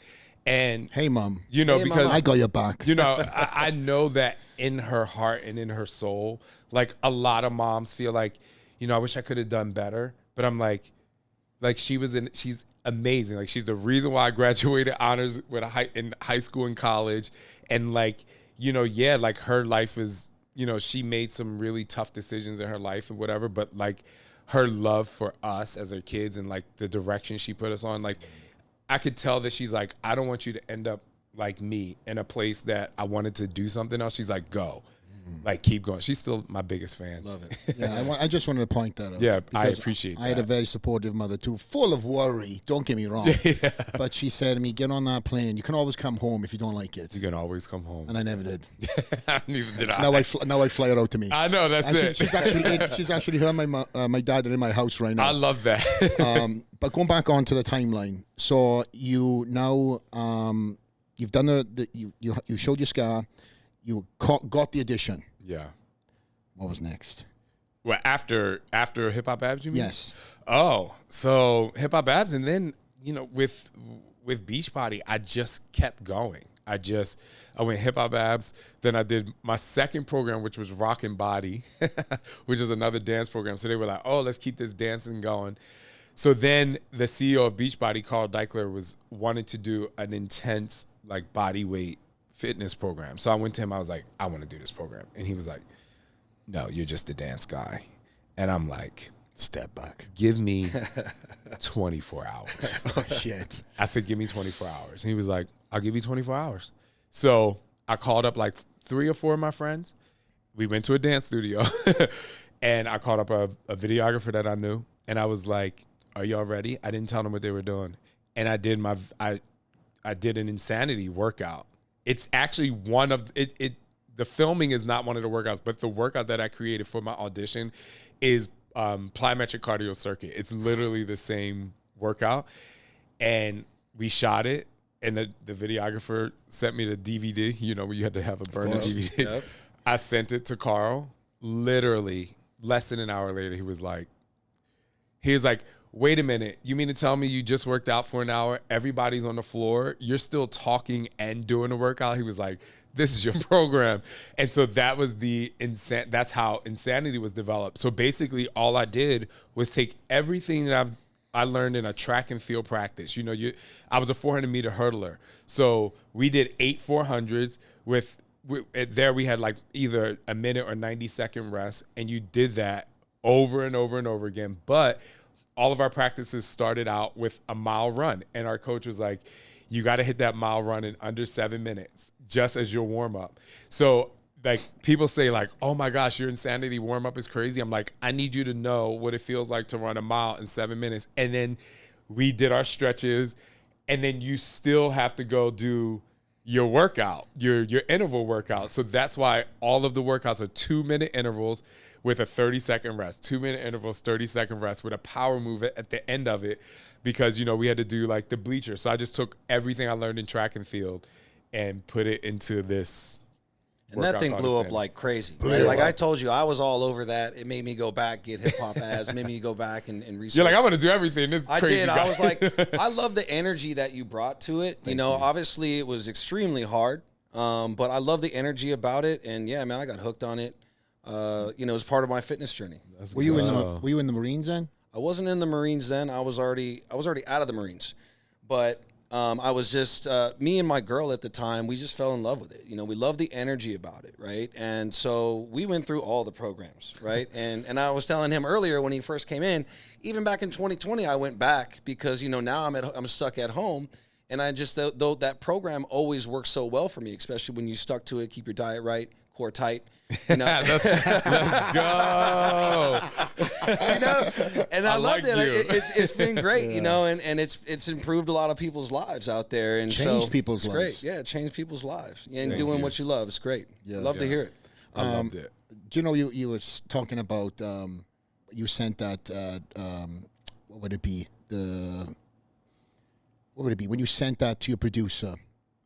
And hey, Mom. You know, Hey, because Mama. I got your back. you know, I know that in her heart and in her soul, like a lot of moms feel like, you know, I wish I could have done better. But I'm like she's amazing. Like she's the reason why I graduated honors with in high school and college. And like, you know, yeah, like her life is, you know, she made some really tough decisions in her life and whatever, but like her love for us as her kids and like the direction she put us on, like I could tell that she's like, I don't want you to end up like me in a place that I wanted to do something else. She's like, go. Like, keep going. She's still my biggest fan. Love it. Yeah, I just wanted to point that out. Yeah, I because appreciate that. I had a very supportive mother, too, full of worry. Don't get me wrong. Yeah. But she said to me, get on that plane. You can always come home if you don't like it. You can always come home. And I never did. Neither did I. Now I fly her out to me. I know, that's And it. she's actually her and my dad are in my house right now. I love that. But going back onto the timeline, so you now you've done you showed your scar, you got the audition. Yeah. What was next? Well, after Hip Hop Abs, you mean? Yes. Oh, so Hip Hop Abs, and then, you know, with Beachbody, I just kept going. I went Hip Hop Abs, then I did my second program, which was Rock and Body, which is another dance program. So they were like, oh, let's keep this dancing going. So then the CEO of Beachbody, Carl Deichler, wanted to do an intense like body weight fitness program. So I went to him, I was like, I want to do this program. And he was like, no, you're just a dance guy. And I'm like, step back. Give me 24 hours. Oh, shit. I said, give me 24 hours. And he was like, I'll give you 24 hours. So I called up like 3 or 4 of my friends. We went to a dance studio and I called up a videographer that I knew. And I was like, are y'all ready? I didn't tell them what they were doing. And I did I did an insanity workout. It's actually one of it. The filming is not one of the workouts, but the workout that I created for my audition is plyometric cardio circuit. It's literally the same workout. And we shot it. And the videographer sent me the DVD, you know, where you had to have a burner DVD. Yep. I sent it to Carl. Literally less than an hour later, he was like, wait a minute, you mean to tell me you just worked out for an hour? Everybody's on the floor. You're still talking and doing the workout? He was like, this is your program. And so that was that's how Insanity was developed. So basically all I did was take everything that I learned in a track and field practice. You know, I was a 400-meter hurdler. So we did 8 400s there we had like either a minute or 90-second rest. And you did that over and over and over again. But all of our practices started out with a mile run. And our coach was like, you got to hit that mile run in under 7 minutes, just as your warm up. So like people say like, oh my gosh, your Insanity warm up is crazy. I'm like, I need you to know what it feels like to run a mile in 7 minutes. And then we did our stretches, and then you still have to go do your workout, your interval workout. So that's why all of the workouts are 2-minute intervals with a 30-second rest, 2-minute intervals, 30-second rest with a power move at the end of it, because, you know, we had to do like the bleacher. So I just took everything I learned in track and field and put it into this. And that thing blew up like crazy. Right? Like I told you, I was all over that. It made me go back, get hip hop abs. It made me go back and research. You're like, I want to do everything. This I crazy did. guy. I was like, I love the energy that you brought to it. You know, obviously it was extremely hard, but I love the energy about it. And yeah, man, I got hooked on it. You know, it was part of my fitness journey. Were you in the Marines then? I wasn't in the Marines then. I was already out of the Marines, but I was just me and my girl at the time. We just fell in love with it. You know, we loved the energy about it, right? And so we went through all the programs, right? And I was telling him earlier when he first came in, even back in 2020, I went back because, you know, now I'm stuck at home, and I just though that program always works so well for me, especially when you stuck to it, keep your diet right, core tight. You know? let's go. You know, and I loved like it. It's been great, you know, and it's improved a lot of people's lives out there, and Changed people's it's lives. great. Yeah, it changed people's lives, and doing what you love. It's great. Yeah. Love to hear it. I loved it. Do you know you were talking about you sent that what would it be when you sent that to your producer?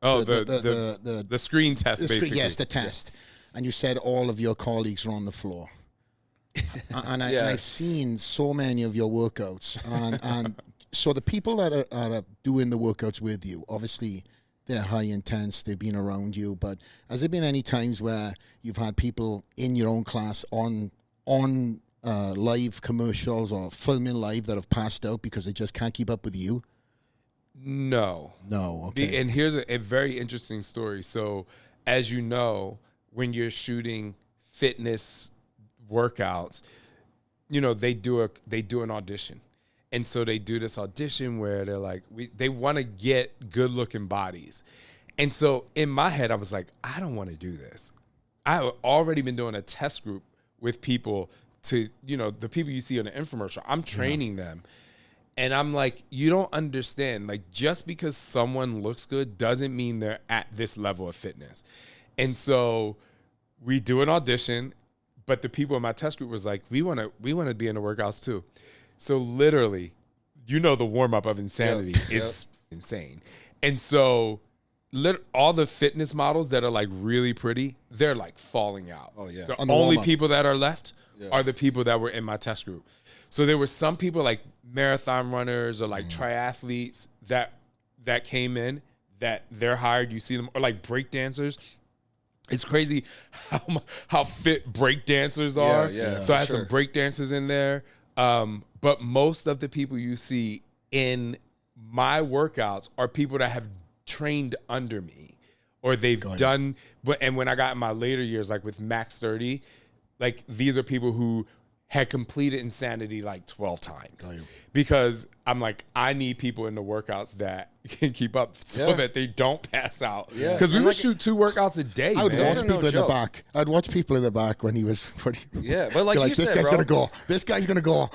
Oh, the screen test, basically. Yes, the test. And you said all of your colleagues were on the floor. and I've seen so many of your workouts, and so the people that are doing the workouts with you, obviously they're high intense, they've been around you, but has there been any times where you've had people in your own class on live commercials or filming live that have passed out because they just can't keep up with you? No. Okay. And here's a very interesting story. So, as you know, when you're shooting fitness workouts, you know, they do an audition. And so they do this audition where they're like, they want to get good looking bodies. And so in my head, I was like, I don't want to do this. I have already been doing a test group with people to, you know, the people you see on the infomercial. I'm training them. And I'm like, you don't understand. Like, just because someone looks good doesn't mean they're at this level of fitness. And so we do an audition, but the people in my test group was like, we want to be in the workouts too. So literally, you know, the warm up of insanity is insane. And so all the fitness models that are like really pretty, they're like falling out. Oh, yeah. The only people that are left are the people that were in my test group. So there were some people like marathon runners or like triathletes that came in that they're hired. You see them, or like break dancers. It's crazy how fit break dancers are. Yeah, so I had some break dancers in there. But most of the people you see in my workouts are people that have trained under me, or they've done. And when I got in my later years, like with Max 30, like these are people who had completed insanity like 12 times, because I'm like, I need people in the workouts that can keep up so that they don't pass out. Yeah, because we would shoot 2 workouts a day. I would watch people in the back. I'd watch people in the back when he was. But like you this said, guy's bro, gonna go. This guy's gonna go.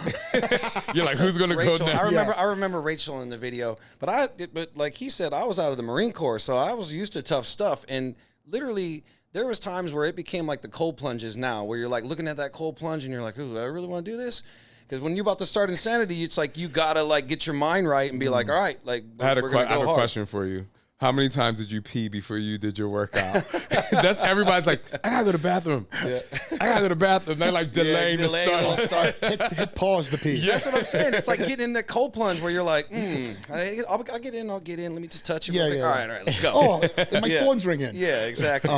You're like, who's gonna Rachel, go next? I remember Rachel in the video, but like he said, I was out of the Marine Corps, so I was used to tough stuff, and literally there was times where it became like the cold plunges now, where you're like looking at that cold plunge and you're like, ooh, I really want to do this? Because when you're about to start insanity, it's like you gotta like get your mind right and be like, all right, like I have a question for you. How many times did you pee before you did your workout? That's everybody's like, I gotta go to the bathroom. I gotta go to the bathroom. They're like delaying the start. Hit pause to pee. That's what I'm saying. It's like getting in that cold plunge where you're like, I'll get in. Let me just touch it. All right, let's go. Oh, my phone's ringing. Yeah, exactly.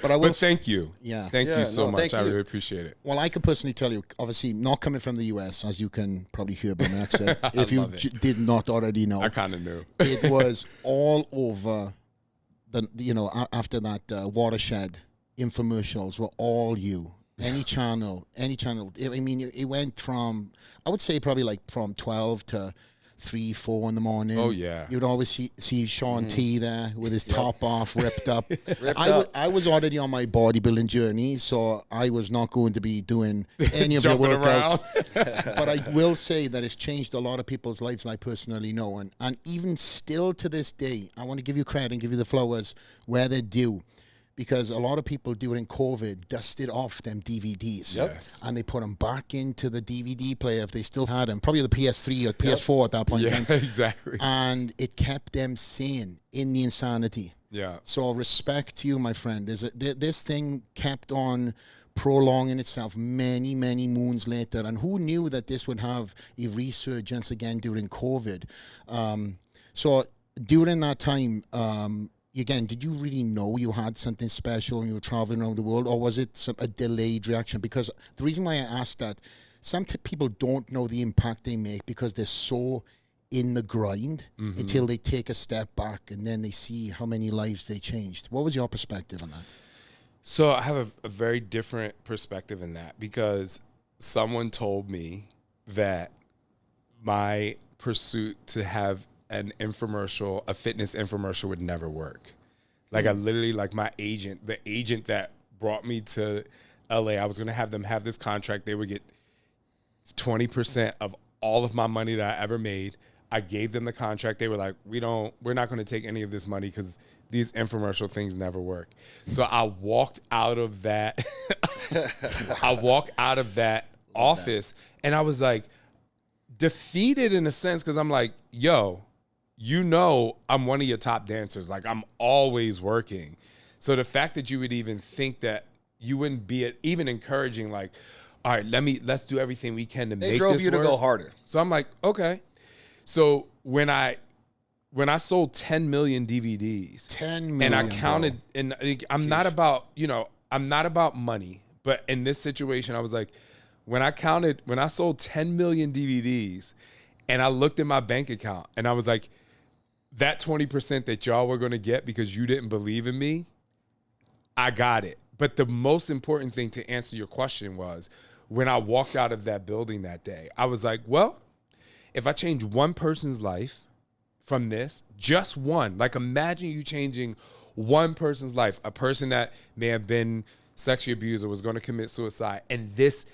But thank you. Yeah. Thank you so much. I you. really appreciate it. Well, I could personally tell you, obviously not coming from the US, as you can probably hear by my accent, if you did not already know. I kind of knew. It was all over after that watershed, infomercials were all you. Any channel. I mean, it went from, I would say probably like from 12 to 3, 4 in the morning. Oh, yeah. You'd always see Shaun T there with his top off, ripped up. I was already on my bodybuilding journey, so I was not going to be doing any of your workouts. But I will say that it's changed a lot of people's lives, I personally know. And even still to this day, I want to give you credit and give you the flowers where they're due. Because a lot of people during COVID dusted off them DVDs. And they put them back into the DVD player if they still had them. Probably the PS3 or PS4 at that point in time. Exactly. And it kept them sane in the insanity. Yeah. So respect to you, my friend. This thing kept on prolonging itself many, many moons later. And who knew that this would have a resurgence again during COVID? So during that time, again, did you really know you had something special when you were traveling around the world, or was it a delayed reaction? Because the reason why I asked that, some people don't know the impact they make because they're so in the grind until they take a step back and then they see how many lives they changed. What was your perspective on that? So I have a very different perspective in that, because someone told me that my pursuit to have an infomercial, a fitness infomercial, would never work. Like I literally, like the agent that brought me to LA, I was going to have them have this contract. They would get 20% of all of my money that I ever made. I gave them the contract. They were like, we're not going to take any of this money because these infomercial things never work. So I walked out of that. Office, and I was like defeated in a sense, because I'm like, yo, I'm one of your top dancers. Like, I'm always working. So the fact that you would even think that, you wouldn't be even encouraging like, all right, let's do everything we can to make this They drove you to go harder. So I'm like, okay. So when I sold 10 million DVDs, 10 million, and I counted, and I'm not about, I'm not about money, but in this situation, I was like, when I sold 10 million DVDs, and I looked at my bank account, and I was like, that 20% that y'all were going to get because you didn't believe in me, I got it. But the most important thing to answer your question was, when I walked out of that building that day, I was like, well, if I change one person's life from this, just one, like imagine you changing one person's life, a person that may have been sexually abused or was going to commit suicide, and this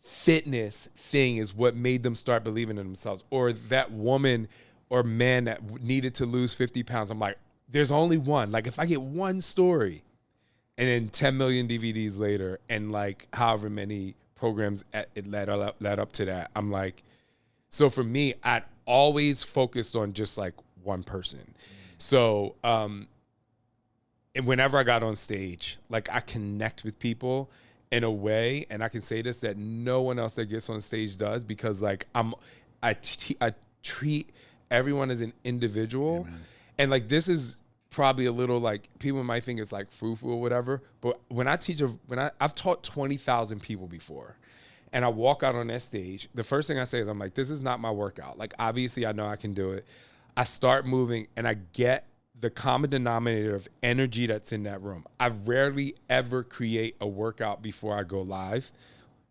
fitness thing is what made them start believing in themselves, or that woman or man that needed to lose 50 pounds. I'm like, there's only one. Like if I get one story, and then 10 million DVDs later, and like however many programs it led up to that, I'm like, so for me, I'd always focused on just like one person. So, and whenever I got on stage, like I connect with people in a way, and I can say this, that no one else that gets on stage does, because like I treat everyone as an individual. Amen. And like, this is probably a little like, people might think it's like frou-frou or whatever, but when I teach, I've taught 20,000 people before, and I walk out on that stage, the first thing I say is, I'm like, this is not my workout. Like, obviously I know I can do it. I start moving, and I get the common denominator of energy that's in that room. I rarely ever create a workout before I go live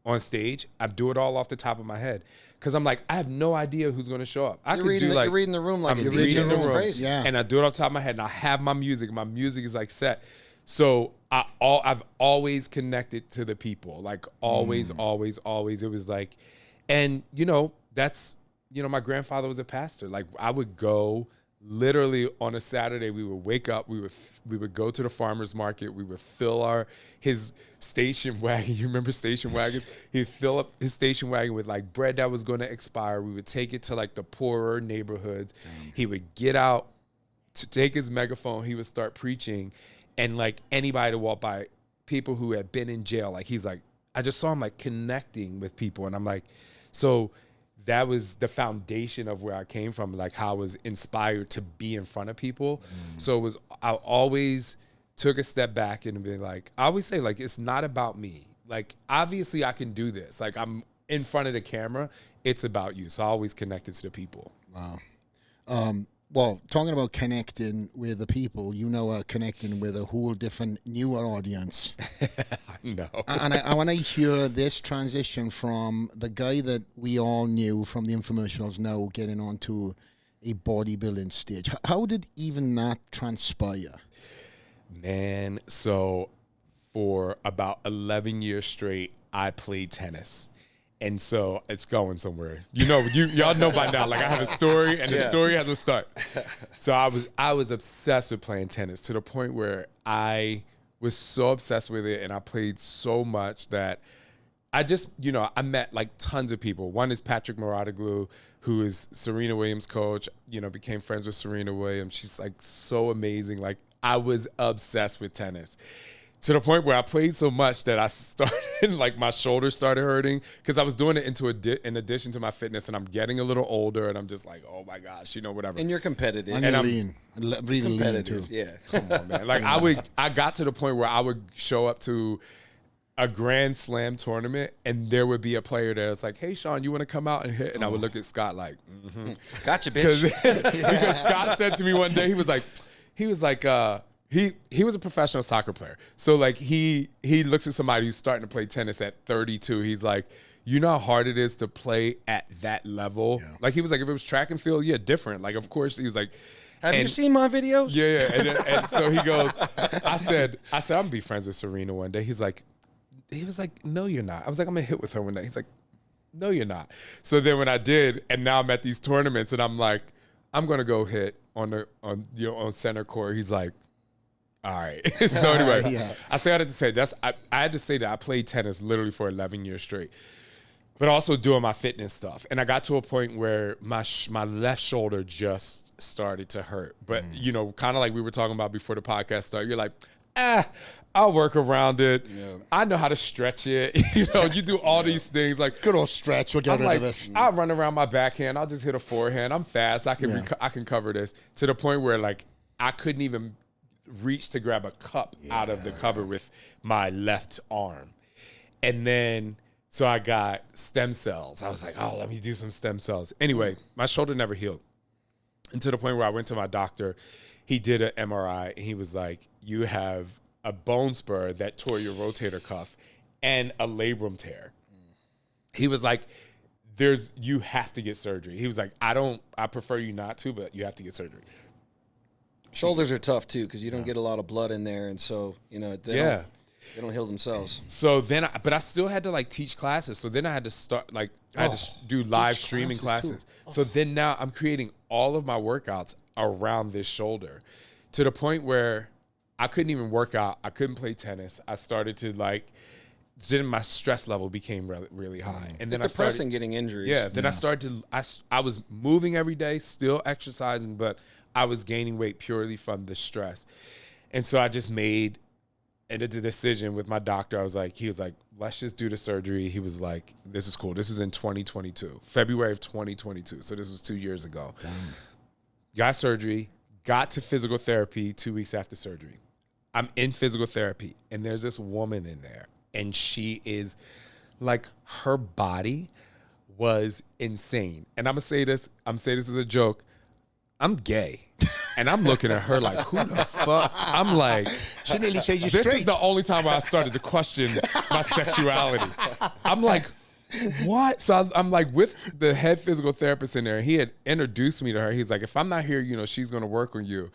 on stage. I do it all off the top of my head, because I'm like, I have no idea who's going to show up. You're reading the room like I'm reading the room. Crazy. Yeah. And I do it off the top of my head, and I have my music. My music is like set. So I've always connected to the people, like always. It was like, and that's, my grandfather was a pastor. Like I would go literally on a Saturday, we would wake up, we would go to the farmer's market, we would fill his station wagon. You remember station wagons? He'd fill up his station wagon with like bread that was going to expire. We would take it to like the poorer neighborhoods. He would get out to take his megaphone. He would start preaching, and like anybody to walk by, people who had been in jail, like he's like, I just saw him like connecting with people, and I'm like, so that was the foundation of where I came from, like how I was inspired to be in front of people. So I always took a step back and be like, I always say, like, it's not about me. Like, obviously I can do this. Like, I'm in front of the camera. It's about you. So I always connected to the people. Wow. Well, talking about connecting with the people, connecting with a whole different newer audience. No. And I want to hear this transition from the guy that we all knew from the infomercials now getting onto a bodybuilding stage. How did even that transpire? Man, so for about 11 years straight, I played tennis. And so it's going somewhere. Y'all know by now, like I have a story, and the story has a start. So I was obsessed with playing tennis, to the point where I was so obsessed with it, and I played so much that I just, I met like tons of people. One is Patrick Mouratoglou, who is Serena Williams' coach, became friends with Serena Williams. She's like so amazing. Like I was obsessed with tennis, to the point where I played so much that I started, like my shoulders started hurting, because I was doing it in addition to my fitness, and I'm getting a little older, and I'm just like, oh my gosh, whatever. And you're competitive. And you're lean. Really lean too. Yeah. Come on, man. Like I got to the point where I would show up to a Grand Slam tournament, and there would be a player there that's like, hey, Shaun, you want to come out and hit? And I would look at Scott like, Gotcha, bitch. Because Scott said to me one day, he was like, he was a professional soccer player. So like he looks at somebody who's starting to play tennis at 32. He's like, you know how hard it is to play at that level? Yeah. Like he was like, if it was track and field, yeah, different. Like, of course, he was like, have you seen my videos? Yeah. And so he goes, I said, I'm gonna be friends with Serena one day. He was like, no, you're not. I was like, I'm gonna hit with her one day. He's like, no, you're not. So then when I did, and now I'm at these tournaments, and I'm like, I'm gonna go hit on center court. He's like, all right. So anyway, I had to say that I played tennis literally for 11 years straight, but also doing my fitness stuff. And I got to a point where my left shoulder just started to hurt. But, kind of like we were talking about before the podcast started, you're like, I'll work around it. Yeah. I know how to stretch it. You do all these things like Good old stretch. We'll get rid of this. I'll run around my backhand. I'll just hit a forehand. I'm fast. I can cover this to the point where like I couldn't even reach to grab a cup out of the cupboard with my left arm. And then so I got stem cells. I was like, oh, let me do some stem cells. Anyway, my shoulder never healed. And to the point where I went to my doctor. He did an MRI, and he was like, you have a bone spur that tore your rotator cuff and a labrum tear. He was like, you have to get surgery. He was like, I prefer you not to, but you have to get surgery. Shoulders are tough too because you don't get a lot of blood in there, and so they don't heal themselves. So then, but I still had to like teach classes. So then I had to start I had to do live streaming classes. So then now I'm creating all of my workouts around this shoulder, to the point where I couldn't even work out. I couldn't play tennis. I started to then my stress level became really high, and then it's depressing getting injuries. Yeah. Then I started to. I was moving every day, still exercising, but I was gaining weight purely from the stress, and so I just made a decision with my doctor. He was like, let's just do the surgery. He was like, this is cool. This was in 2022, February of 2022. So this was 2 years ago. Damn. Got surgery, got to physical therapy 2 weeks after surgery. I'm in physical therapy, and there's this woman in there, and she is like, her body was insane. And I'm saying this as a joke. I'm gay. And I'm looking at her like, who the fuck? I'm like, she nearly said you this straight. is the only time where I started to question my sexuality. I'm like, what? So I'm like with the head physical therapist in there. He had introduced me to her. He's like, if I'm not here, she's going to work on you.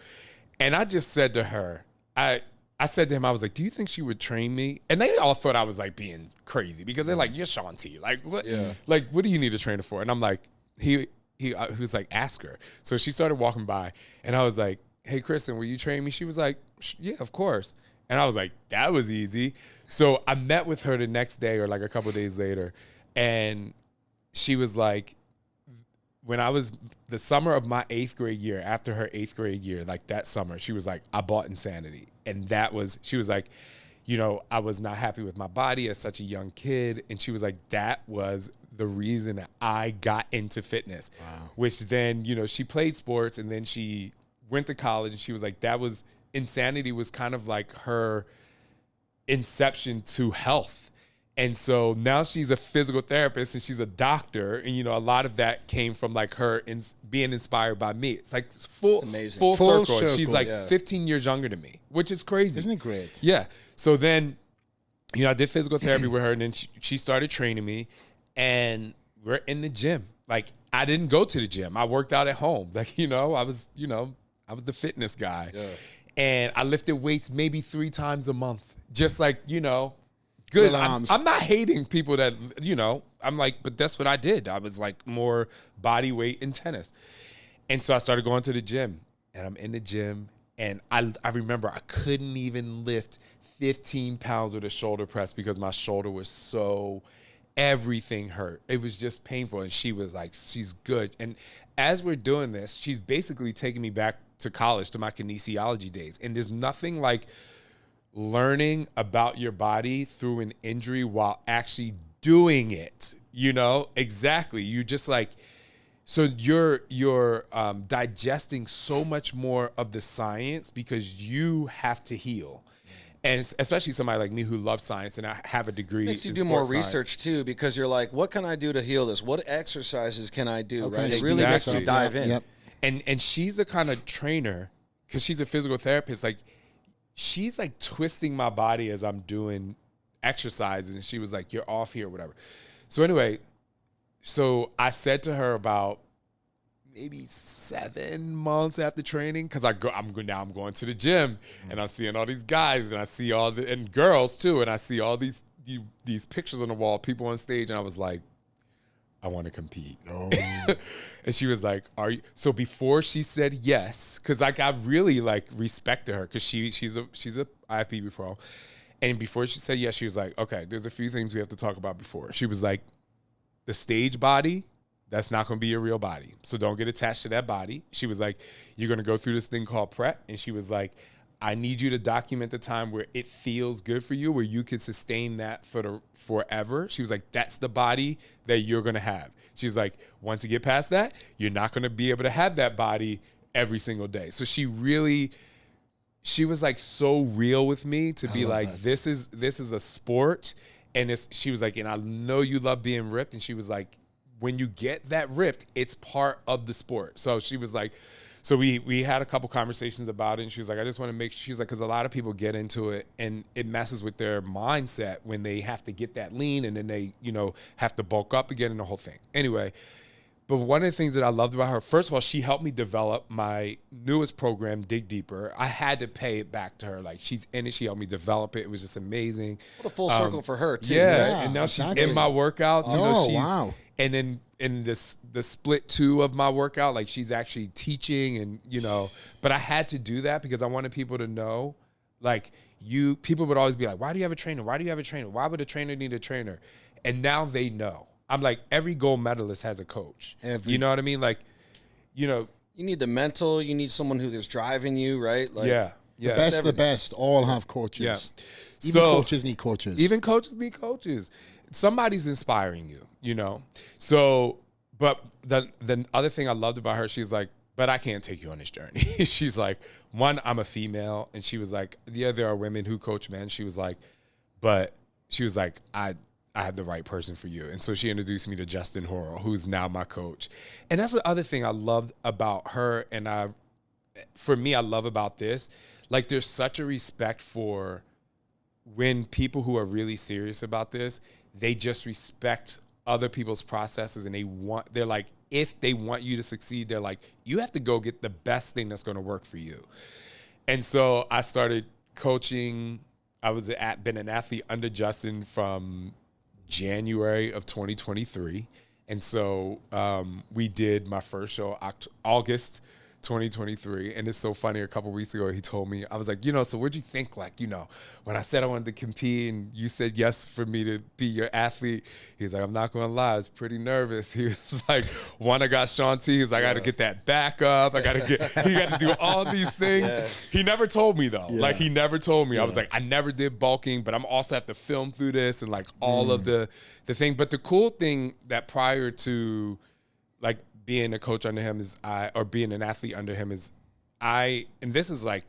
And I just said to her, I said to him, I was like, do you think she would train me? And they all thought I was like being crazy because they're like, you're Shaun T. Like, what? Yeah. Like, what do you need to train her for? And I'm like, he was like, ask her. So she started walking by, and I was like, hey, Kristen, will you train me? She was like, yeah, of course. And I was like, that was easy. So I met with her the next day or like a couple of days later, and she was like, when I was the summer of my 8th grade year, after her 8th grade year, like that summer, she was like, I bought Insanity. And she was like, I was not happy with my body as such a young kid. And she was like, that was the reason that I got into fitness. Wow. Which then, she played sports, and then she went to college, and she was like, Insanity was kind of like her inception to health. And so now she's a physical therapist, and she's a doctor. And, a lot of that came from like her being inspired by me. It's like full circle. And she's like 15 years younger than me, which is crazy. Isn't it great? Yeah. So then, I did physical therapy with her, and then she started training me, and we're in the gym. Like, I didn't go to the gym. I worked out at home. Like, I was the fitness guy. Yeah. And I lifted weights maybe 3 times a month. Just like, good. I'm not hating people that, I'm like, but that's what I did. I was like more body weight in tennis. And so I started going to the gym, and I'm in the gym, and I remember I couldn't even lift 15 pounds with a shoulder press because my shoulder was everything hurt. It was just painful. And she was like, she's good. And as we're doing this, she's basically taking me back to college, to my kinesiology days. And there's nothing like learning about your body through an injury while actually doing it, exactly. You just like, so you're digesting so much more of the science because you have to heal. And especially somebody like me who loves science, and I have a degree. Makes you do more research too, because you're like, what can I do to heal this? What exercises can I do? Okay. Right? It really makes you dive in. Yep. And she's the kind of trainer, because she's a physical therapist, like she's like twisting my body as I'm doing exercises, and she was like, you're off here, whatever. So anyway, so I said to her about maybe 7 months after training, because I'm going to the gym, and I'm seeing all these guys, and I see and girls too, and I see all these pictures on the wall, people on stage, and I was like, I want to compete. Oh. And she was like, "Are you?" So before she said yes, because like I really like respected her, because she's a IFBB pro, and before she said yes, she was like, "Okay, there's a few things we have to talk about before." She was like, "The stage body, that's not going to be your real body, so don't get attached to that body." She was like, "You're going to go through this thing called prep," and she was like, I need you to document the time where it feels good for you, where you can sustain that forever. She was like, that's the body that you're going to have. She's like, once you get past that, you're not going to be able to have that body every single day. So she was like so real with me to be like, this is a sport. And she was like, and I know you love being ripped. And she was like, when you get that ripped, it's part of the sport. So she was like, so we had a couple conversations about it, and she was like, I just want to make sure, she's like, because a lot of people get into it and it messes with their mindset when they have to get that lean and then they, have to bulk up again and the whole thing. Anyway, but one of the things that I loved about her, first of all, she helped me develop my newest program, Dig Deeper. I had to pay it back to her. Like, she's in it. She helped me develop it. It was just amazing. What a full circle for her, too. Yeah, and now she's in my workouts. Oh, wow. And then in the split 2 of my workout, like, she's actually teaching and, but I had to do that because I wanted people to know, like, people would always be like, why do you have a trainer? Why do you have a trainer? Why would a trainer need a trainer? And now they know. I'm like, every gold medalist has a coach. You know what I mean? Like, you need the mental, you need someone who's driving you, right? Like, yeah. The best all have coaches. Yeah. Even coaches need coaches. Even coaches need coaches. Somebody's inspiring you, So, but the other thing I loved about her, she's like, but I can't take you on this journey. She's like, one, I'm a female. And she was like, yeah, there are women who coach men. She was like, I have the right person for you. And so she introduced me to Justin Horrell, who's now my coach. And that's the other thing I loved about her. And I love about this, like, there's such a respect for when people who are really serious about this, they just respect other people's processes and they're like, if they want you to succeed, they're like, you have to go get the best thing that's going to work for you. And so I started coaching. Been an athlete under Justin from January of 2023. And so we did my first show August 2023. And it's so funny, a couple weeks ago he told me, I was like, so what'd you think, like, when I said I wanted to compete and you said yes for me to be your athlete? He's like, I'm not gonna lie, I was pretty nervous. He was like, one, I got Shaun T. He's like, I gotta get that back up. He got to do all these things. Yeah. He never told me though. Yeah. Like, he never told me. Yeah. I was like, I never did bulking, but I'm also have to film through this and like all of the thing. But the cool thing that prior to like being a coach under him or being an athlete under him and this is like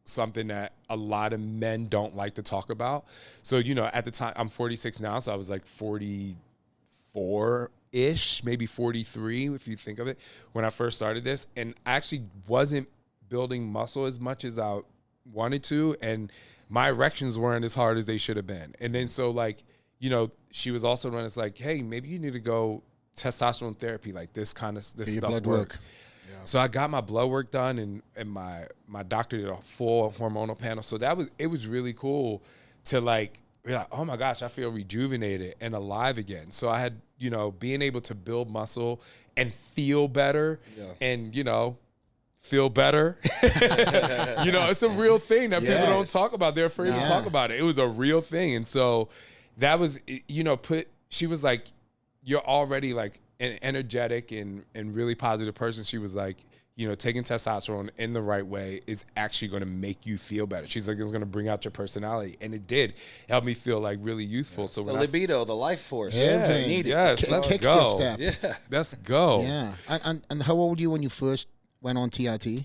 something that a lot of men don't like to talk about. So, at the time, I'm 46 now, so I was like 44-ish, maybe 43, if you think of it, when I first started this. And I actually wasn't building muscle as much as I wanted to, and my erections weren't as hard as they should have been. And then so, like, she was also running, it's like, hey, maybe you need to go testosterone therapy, like this stuff works. Yeah. So I got my blood work done and my doctor did a full hormonal panel. So it was really cool to like be like, oh my gosh, I feel rejuvenated and alive again. So I had, being able to build muscle and feel better and, feel better. It's a real thing that people don't talk about. They're afraid to talk about it. It was a real thing. And so that was, she was like, you're already like an energetic and really positive person. She was like, taking testosterone in the right way is actually going to make you feel better. She's like, it's going to bring out your personality. And it did help me feel like really youthful. Yeah. So the libido, the life force. Yeah. Yes, let's go. Step. Yeah. Let's go. Yeah. And how old were you when you first went on TRT?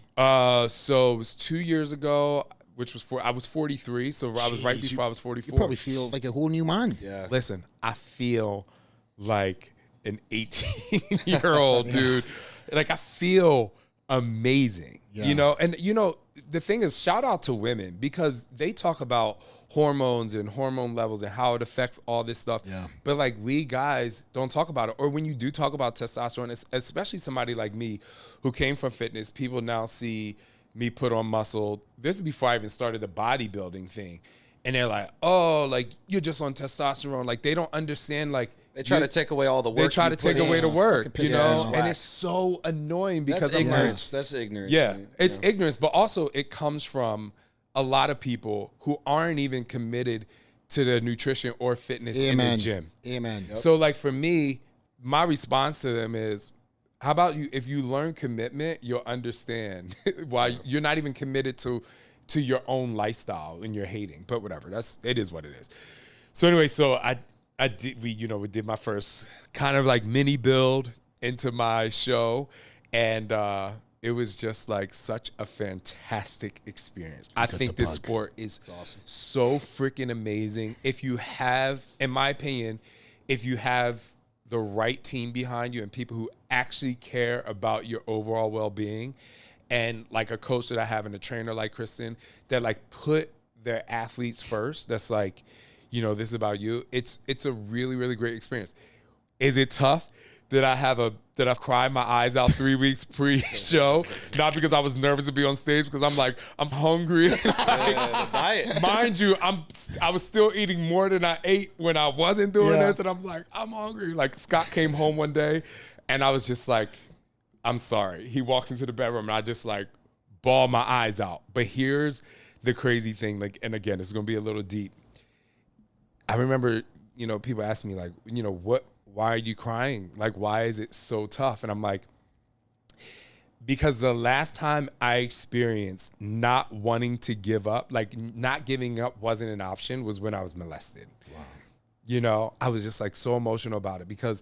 So it was 2 years ago, which was I was 43. So I was right before I was 44. You probably feel like a whole new man. Yeah. Listen, I feel like an 18-year-old dude. Like, I feel amazing, and the thing is, shout out to women because they talk about hormones and hormone levels and how it affects all this stuff. Yeah. But like, we guys don't talk about it. Or when you do talk about testosterone, especially somebody like me who came from fitness, people now see me put on muscle. This is before I even started the bodybuilding thing. And they're like, oh, like, you're just on testosterone. Like, they don't understand, like, they try to take away all the work. They try to take away the work, and it's so annoying because that's ignorance. That's ignorance. Yeah, it's ignorance, but also it comes from a lot of people who aren't even committed to the nutrition or fitness in the gym. Amen. Yep. So, like, for me, my response to them is, how about you? If you learn commitment, you'll understand why you're not even committed to to your own lifestyle and you're hating. But whatever, it is what it is. So anyway, so we did my first kind of like mini build into my show, and it was just like such a fantastic experience. I think this sport is awesome. So freaking amazing. If you have, in my opinion, if you have the right team behind you and people who actually care about your overall well-being, and like a coach that I have and a trainer like Kristen that like put their athletes first, that's like, this is about you. It's a really, really great experience. Is it tough? Did I cried my eyes out 3 weeks pre-show? Not because I was nervous to be on stage, because I'm hungry. Diet. Mind you, I was still eating more than I ate when I wasn't doing this, and I'm like, I'm hungry. Like Scott came home one day, and I was just like, I'm sorry. He walked into the bedroom, and I just like bawled my eyes out. But here's the crazy thing, like, and again, it's gonna be a little deep. I remember, people ask me like, why are you crying? Like, why is it so tough? And I'm like, because the last time I experienced not wanting to give up, like not giving up wasn't an option, was when I was molested. Wow. I was just like so emotional about it, because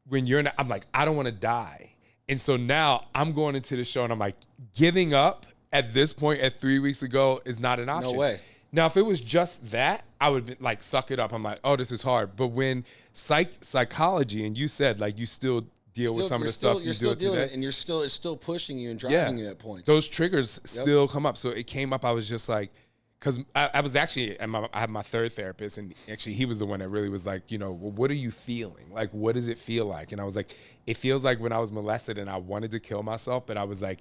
when I'm like, I don't want to die. And so now I'm going into the show and I'm like, giving up at this point at 3 weeks ago is not an option. No way. Now, if it was just that, I would be like, suck it up. I'm like, oh, this is hard. But when psychology, and you said like you still deal with some of the stuff you do today, and it's still pushing you and driving you at points. Those triggers still come up. So it came up. I was just like, because I was actually, I had my third therapist, and actually he was the one that really was like, well, what are you feeling? Like, what does it feel like? And I was like, it feels like when I was molested and I wanted to kill myself, but I was like,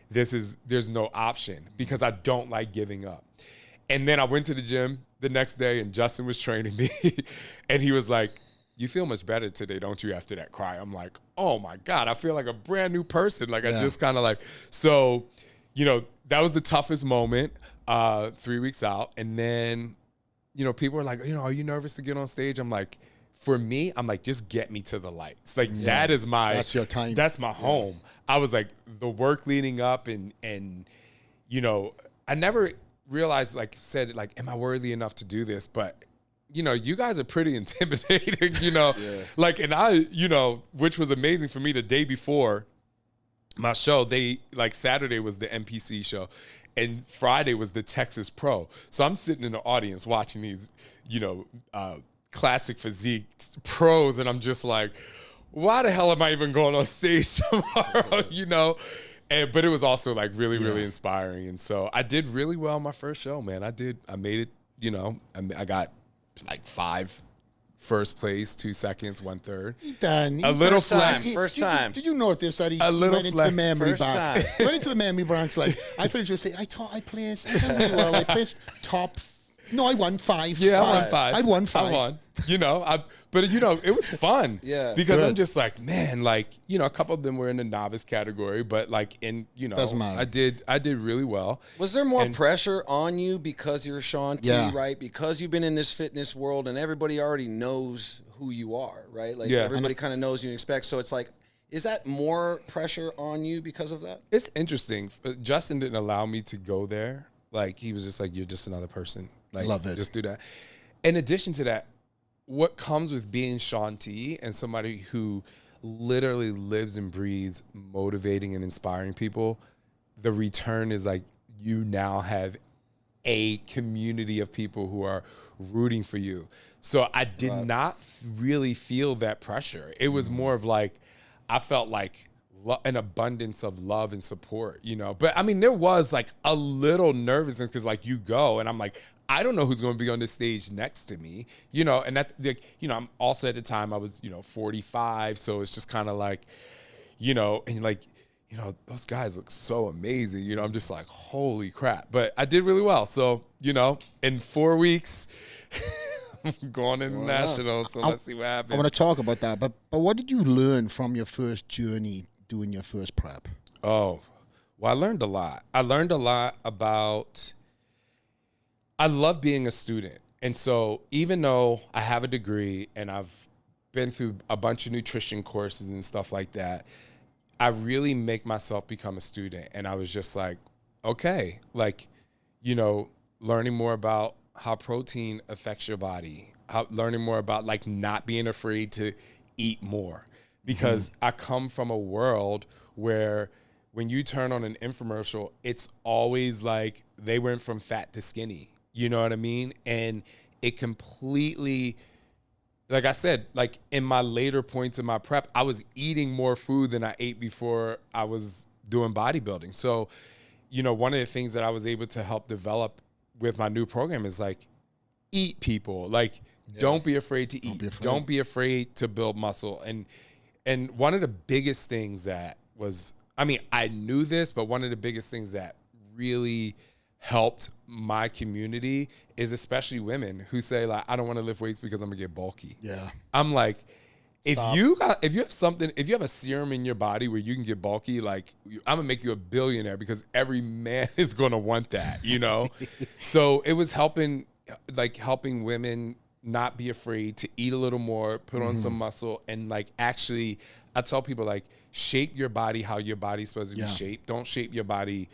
there's no option, because I don't like giving up. And then I went to the gym the next day, and Justin was training me, and he was like, you feel much better today, don't you, after that cry? I'm like, oh my God, I feel like a brand new person. Like, I just kind of like, so, that was the toughest moment 3 weeks out. And then, people were like, are you nervous to get on stage? I'm like, for me, I'm like, just get me to the lights. Like, that's your time. That's my home. I was like, the work leading up and I never realized, like said, like, am I worthy enough to do this? But you guys are pretty intimidating, like, and I, which was amazing for me. The day before my show, Saturday was the NPC show, and Friday was the Texas Pro. So I'm sitting in the audience watching these, classic physique pros, and I'm just like, why the hell am I even going on stage tomorrow, but it was also like really, really inspiring. And so I did really well my first show, man. I made it, I got like 5 first place, 2 seconds, 1/3. Done. A little flex. First time. Did you notice that he went into the memory bank? He went into the memory bank like, I thought he was going to say, I placed really well. I placed top. No, I won 5. Yeah, I won 5. I won 5. I won. But it was fun. Yeah. Because I'm just like, man, like, a couple of them were in the novice category, but like doesn't matter. I did really well. Was there more pressure on you because you're Shaun T, right? Because you've been in this fitness world and everybody already knows who you are, right? Like everybody kind of knows you and expects. So it's like, is that more pressure on you because of that? It's interesting. Justin didn't allow me to go there. Like, he was just like, you're just another person. Like, love it. Just do that. In addition to that, what comes with being Shaun T and somebody who literally lives and breathes motivating and inspiring people, the return is like, you now have a community of people who are rooting for you. So I did not really feel that pressure. It was more of like, I felt like an abundance of love and support, But I mean, there was like a little nervousness, because like you go and I'm like, I don't know who's going to be on the stage next to me, and that, I'm also at the time I was, 45. So it's just kind of like, and like, those guys look so amazing. I'm just like, holy crap. But I did really well. So, in 4 weeks, I'm going international. So let's see what happens. I want to talk about that. But what did you learn from your first journey doing your first prep? Oh, well, I learned a lot. I learned a lot about, I love being a student. And so even though I have a degree and I've been through a bunch of nutrition courses and stuff like that, I really make myself become a student. And I was just like, okay, like, learning more about how protein affects your body, learning more about like not being afraid to eat more. Because I come from a world where when you turn on an infomercial, it's always like they went from fat to skinny. You know what I mean? And it completely, like I said, like in my later points in my prep, I was eating more food than I ate before I was doing bodybuilding. So, one of the things that I was able to help develop with my new program is like, eat, people. Like, don't be afraid to eat. Don't be afraid to build muscle. And one of the biggest things that was, I knew this, but one of the biggest things that really helped my community is especially women who say like, I don't want to lift weights because I'm gonna get bulky. Yeah. I'm like, if you have a serum in your body where you can get bulky, like I'm gonna make you a billionaire because every man is gonna want that, So it was helping women not be afraid to eat a little more, put on some muscle, and like actually, I tell people like, shape your body how your body's supposed to be shaped. Don't shape your body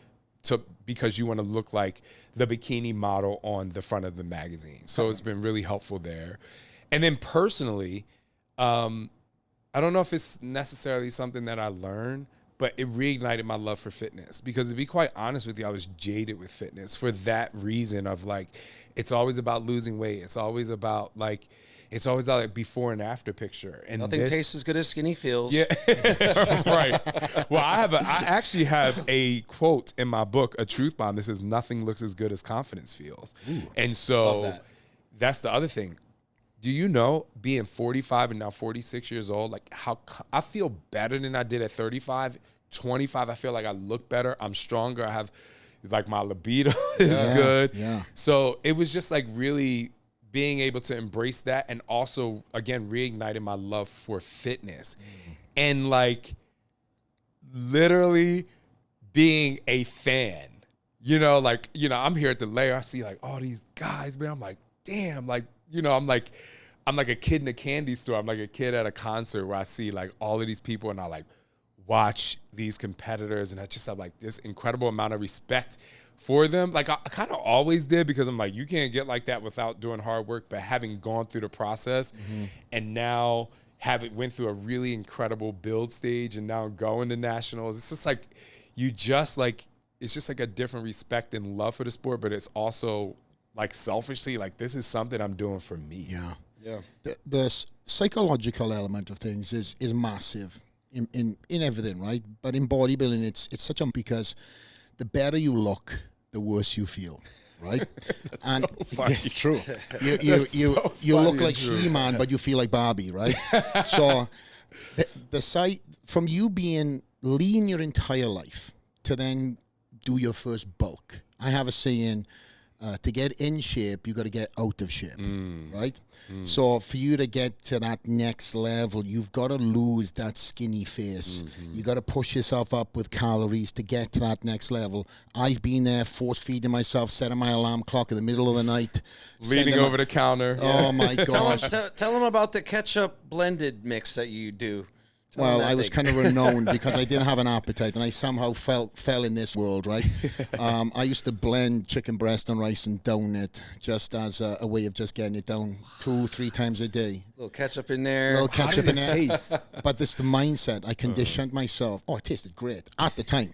because you want to look like the bikini model on the front of the magazine. So it's been really helpful there. And then personally, I don't know if it's necessarily something that I learned, but it reignited my love for fitness because to be quite honest with you, I was jaded with fitness for that reason of like, it's always about losing weight. It's always about like before and after picture. And nothing tastes as good as skinny feels. Yeah, right. Well, I actually have a quote in my book, A Truth Bomb, that says nothing looks as good as confidence feels. Ooh, and so that's the other thing. Do you know, being 45 and now 46 years old, like how I feel better than I did at 35, 25, I feel like I look better. I'm stronger. I have like my libido is good. Yeah. So it was just like really being able to embrace that and also, again, reigniting my love for fitness. And like literally being a fan, I'm here at the layer. I see like all these guys, man. I'm like, damn, like, I'm like a kid in a candy store. I'm like a kid at a concert where I see like all of these people and I like watch these competitors and I just have like this incredible amount of respect for them. Like I kind of always did because I'm like, you can't get like that without doing hard work, but having gone through the process and now went through a really incredible build stage and now going to nationals, it's just like, it's just like a different respect and love for the sport, but it's also like selfishly, like this is something I'm doing for me. Yeah. Yeah. The psychological element of things is massive in everything, right? But in bodybuilding, it's such because the better you look, the worse you feel, right? And so funny. It's true. You look like He-Man, but you feel like Barbie, right? So the sight from you being lean your entire life to then do your first bulk. I have a saying. To get in shape, you got to get out of shape, right? So for you to get to that next level, you've got to lose that skinny face. You got to push yourself up with calories to get to that next level. I've been there, force feeding myself, setting my alarm clock in the middle of the night, leaning over the counter. Oh my gosh! Tell them about the ketchup blended mix that you do. Well, I was kind of renowned because I didn't have an appetite, and I somehow fell in this world, right? I used to blend chicken breast and rice and down it just as a way of just getting it down 2-3 times a day. A little ketchup in there. A little ketchup in there. But it's the mindset. I conditioned myself. Oh, it tasted great at the time.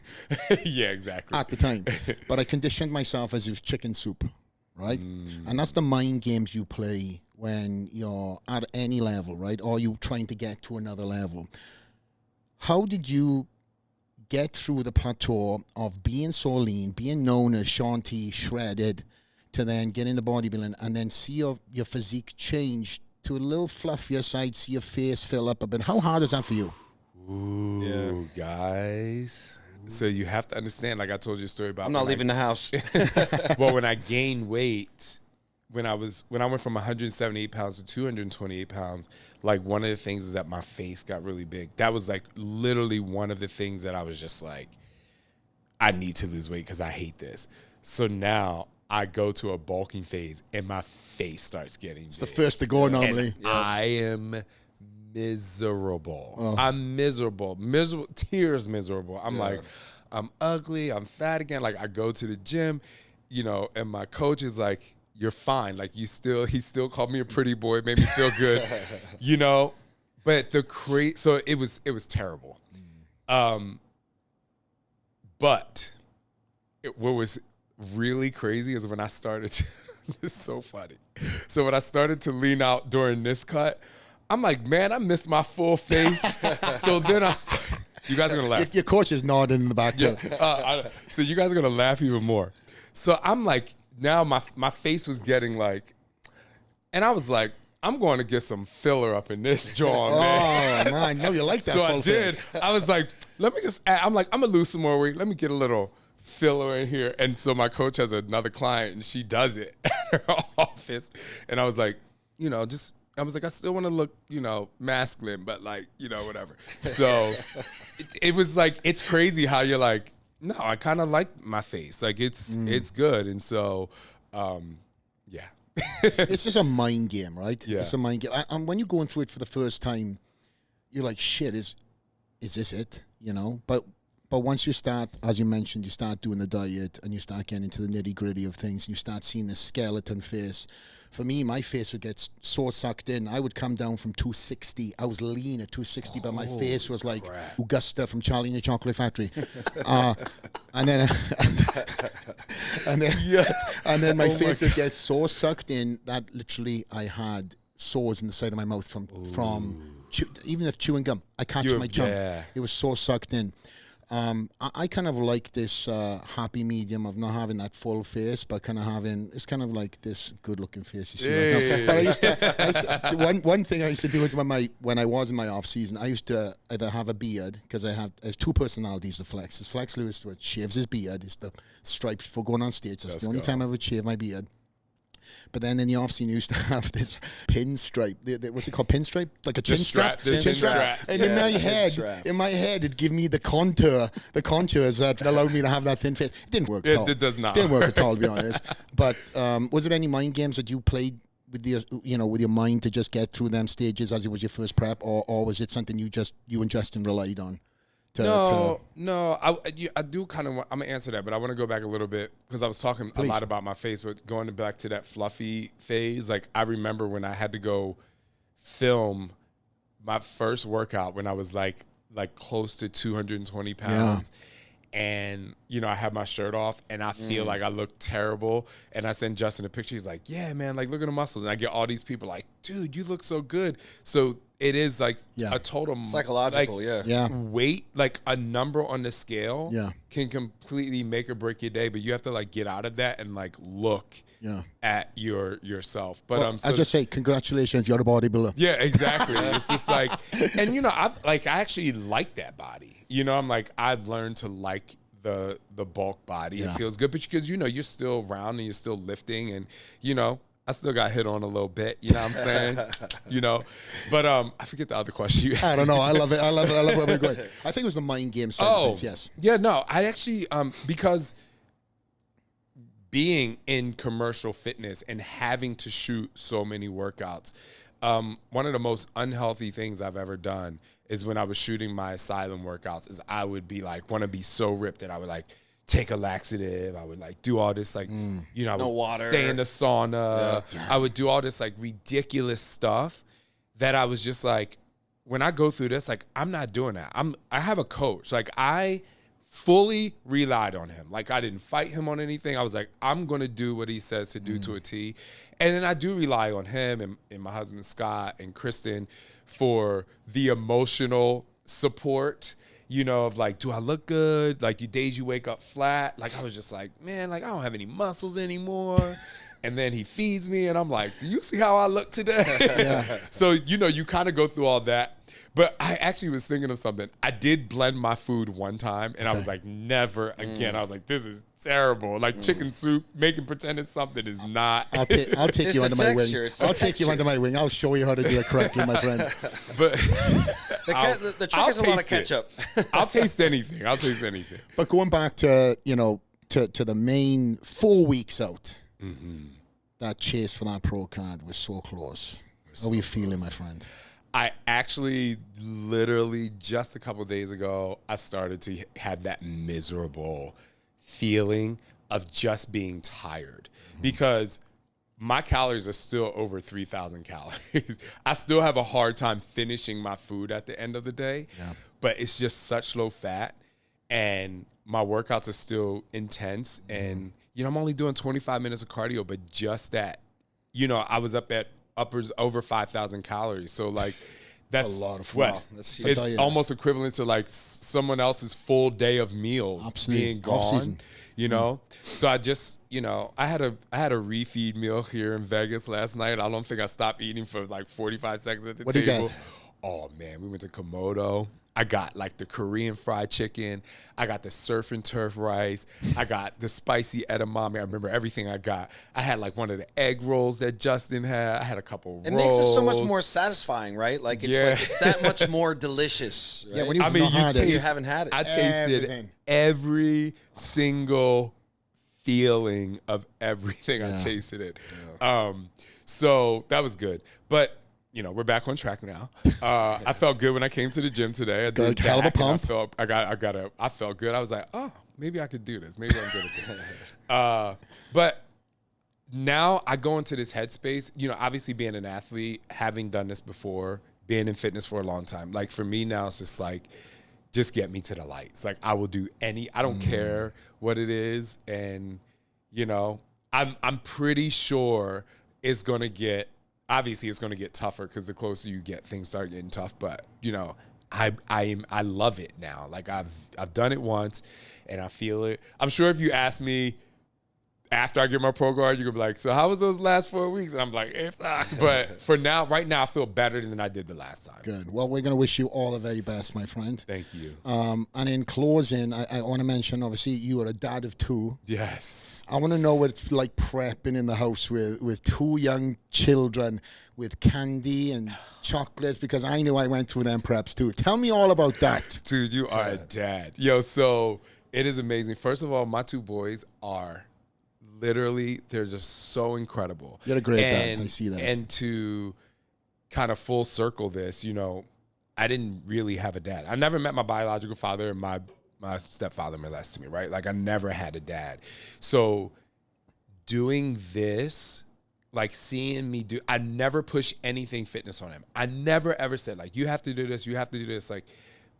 Yeah, exactly. At the time. But I conditioned myself as it was chicken soup, right? And that's the mind games you play when you're at any level, right? Or you trying to get to another level. How did you get through the plateau of being so lean, being known as Shaun T, shredded, to then get into bodybuilding and then see your physique change to a little fluffier side, see your face fill up a bit? How hard is that for you? Ooh, guys. So you have to understand, like I told you a story about. I'm not leaving the house. Well, when I gained weight, when I went from 178 pounds to 228 pounds, like one of the things is that my face got really big. That was like literally one of the things that I was just like, I need to lose weight because I hate this. So now I go to a bulking phase and my face starts getting big. It's the first to go normally. I am miserable. Oh. I'm miserable. Tears miserable. I'm like, I'm ugly. I'm fat again. Like I go to the gym you know, and my coach is like, you're fine. Like he still called me a pretty boy, made me feel good, you know, but so it was terrible. But what was really crazy is when I started to, it's so funny. So when I started to lean out during this cut, I'm like, man, I missed my full face. So then you guys are going to laugh. Your coach is nodding in the back too. So you guys are going to laugh even more. So I'm like, now my face was getting like, and I was like, I'm going to get some filler up in this jaw, man. Oh, man, no, you like that. So full I did. face. I was like, let me just add. I'm like, I'm going to lose some more weight. Let me get a little filler in here. And so my coach has another client, and she does it at her office. And I was like, you know, I was like, I still want to look, you know, masculine, but like, you know, whatever. So it was like, it's crazy how you're like, no, I kind of like my face. Like it's good. And so, yeah. It's just a mind game, right? Yeah. It's a mind game. And when you're going through it for the first time, you're like, shit, is this it? You know? But once you start, as you mentioned, you start doing the diet and you start getting into the nitty gritty of things, you start seeing the skeleton face. For me, my face would get so sucked in. I would come down from 260. I was lean at 260, but my face was like Augusta from Charlie and the Chocolate Factory. And then my face would get so sucked in that literally I had sores in the side of my mouth from even if chewing gum. I catch my tongue. Yeah. It was so sucked in. I kind of like this happy medium of not having that full face, but kind of having, it's kind of like this good-looking face you see right now. But I used to one thing I used to do is when I was in my off season, I used to either have a beard, because I have two personalities to Flex. There's Flex Lewis, who shaves his beard. It's the stripes for going on stage. That's the only time I would shave my beard. But then in the off scene, you used to have this pinstripe. What's it called? Pinstripe? Like a chin strap? Chin strap. And in my head, it'd give me the contours that allowed me to have that thin face. It didn't work at all. It does not. Didn't work at all, to be honest. But was there any mind games that you played with your mind to just get through them stages as it was your first prep, or was it something you and Justin relied on? No. I do kind of want, I'm going to answer that, but I want to go back a little bit because I was talking a lot about my face, but going back to that fluffy phase, like I remember when I had to go film my first workout when I was like close to 220 pounds. Yeah. And, you know, I had my shirt off and I feel like I look terrible. And I send Justin a picture. He's like, yeah, man, like look at the muscles. And I get all these people like, dude, you look so good. So it is like a total psychological, weight, like a number on the scale can completely make or break your day. But you have to like get out of that and like look at yourself. But I just say congratulations, you're a bodybuilder. Yeah, exactly. It's just like, and you know, I actually like that body. You know, I'm like, I've learned to like the bulk body. It feels good, but because you know you're still round and you're still lifting, and you know. I still got hit on a little bit, you know what I'm saying? You know, but I forget the other question you asked. I don't know. I love it. I love where we're going. I think it was the mind game side of things, yes. Yeah, no, I actually, because being in commercial fitness and having to shoot so many workouts, one of the most unhealthy things I've ever done is when I was shooting my asylum workouts is I would be like, want to be so ripped that I would like, take a laxative. I would like do all this like, you know, I would water. Stay in the sauna. Yeah. I would do all this like ridiculous stuff that I was just like, when I go through this, like I'm not doing that. I have a coach. Like I fully relied on him. Like I didn't fight him on anything. I was like, I'm going to do what he says to do to a T. And then I do rely on him and my husband Scott and Kristen for the emotional support. You know, of like, do I look good? Like, the days you wake up flat. Like, I was just like, man, like, I don't have any muscles anymore. And then he feeds me, and I'm like, do you see how I look today? So, you know, you kind of go through all that. But I actually was thinking of something. I did blend my food one time, and I was like, never again. I was like, this is terrible. Like, chicken soup, pretending something is not. I'll take you under my wing. I'll take you under my wing. I'll show you how to do it correctly, my friend. But the trick is a lot of ketchup. I'll taste anything. But going back to, you know, to the main 4 weeks out, that chase for that pro card was so close. How are you feeling, my friend? I actually literally just a couple of days ago, I started to have that miserable feeling of just being tired, because my calories are still over 3,000 calories. I still have a hard time finishing my food at the end of the day, but it's just such low fat, and my workouts are still intense. And, you know, I'm only doing 25 minutes of cardio, but just that, you know, I was up at uppers over 5,000 calories. So like, that's a lot of Wow, that's huge. it's almost equivalent to like someone else's full day of meals being gone. Off-season. You know, so I just, you know, I had a refeed meal here in Vegas last night. I don't think I stopped eating for like 45 seconds at the What do table. you get? Oh man, we went to Komodo. I got like the Korean fried chicken. I got the surf and turf rice. I got the spicy edamame. I remember everything I got. I had like one of the egg rolls that Justin had. I had a couple rolls. It makes it so much more satisfying, right? Like it's that much more delicious. Right? Yeah, when you've not had it. You haven't had it. I tasted Everything. every single feeling of everything. I tasted it. So that was good. But you know, we're back on track now. I felt good when I came to the gym today. I did hell of a back, and pump. I felt good. I was like, oh, maybe I could do this. Maybe I'm good at this. But now I go into this headspace, you know, obviously being an athlete, having done this before, being in fitness for a long time. Like for me now, it's just like, just get me to the lights. Like I will do I don't care what it is. And, you know, I'm pretty sure it's going to get, obviously it's going to get tougher because the closer you get, things start getting tough. But, you know, I love it now. Like I've done it once and I feel it. I'm sure if you ask me after I get my pro guard, you're going to be like, so how was those last 4 weeks? And I'm like, it sucked. But for now, right now, I feel better than I did the last time. Good. Well, we're going to wish you all the very best, my friend. Thank you. And in closing, I want to mention, obviously, you are a dad of two. Yes. I want to know what it's like prepping in the house with two young children with candy and chocolates, because I knew I went through them preps too. Tell me all about that. Dude, you are a dad. Yo, so it is amazing. First of all, my two boys are literally, they're just so incredible. You're a great dad. I see that. And to kind of full circle this, you know, I didn't really have a dad. I never met my biological father, and my stepfather molested me, right? Like I never had a dad. So doing this, like seeing me do, I never push anything fitness on him. I never ever said like, you have to do this, you have to do this. Like,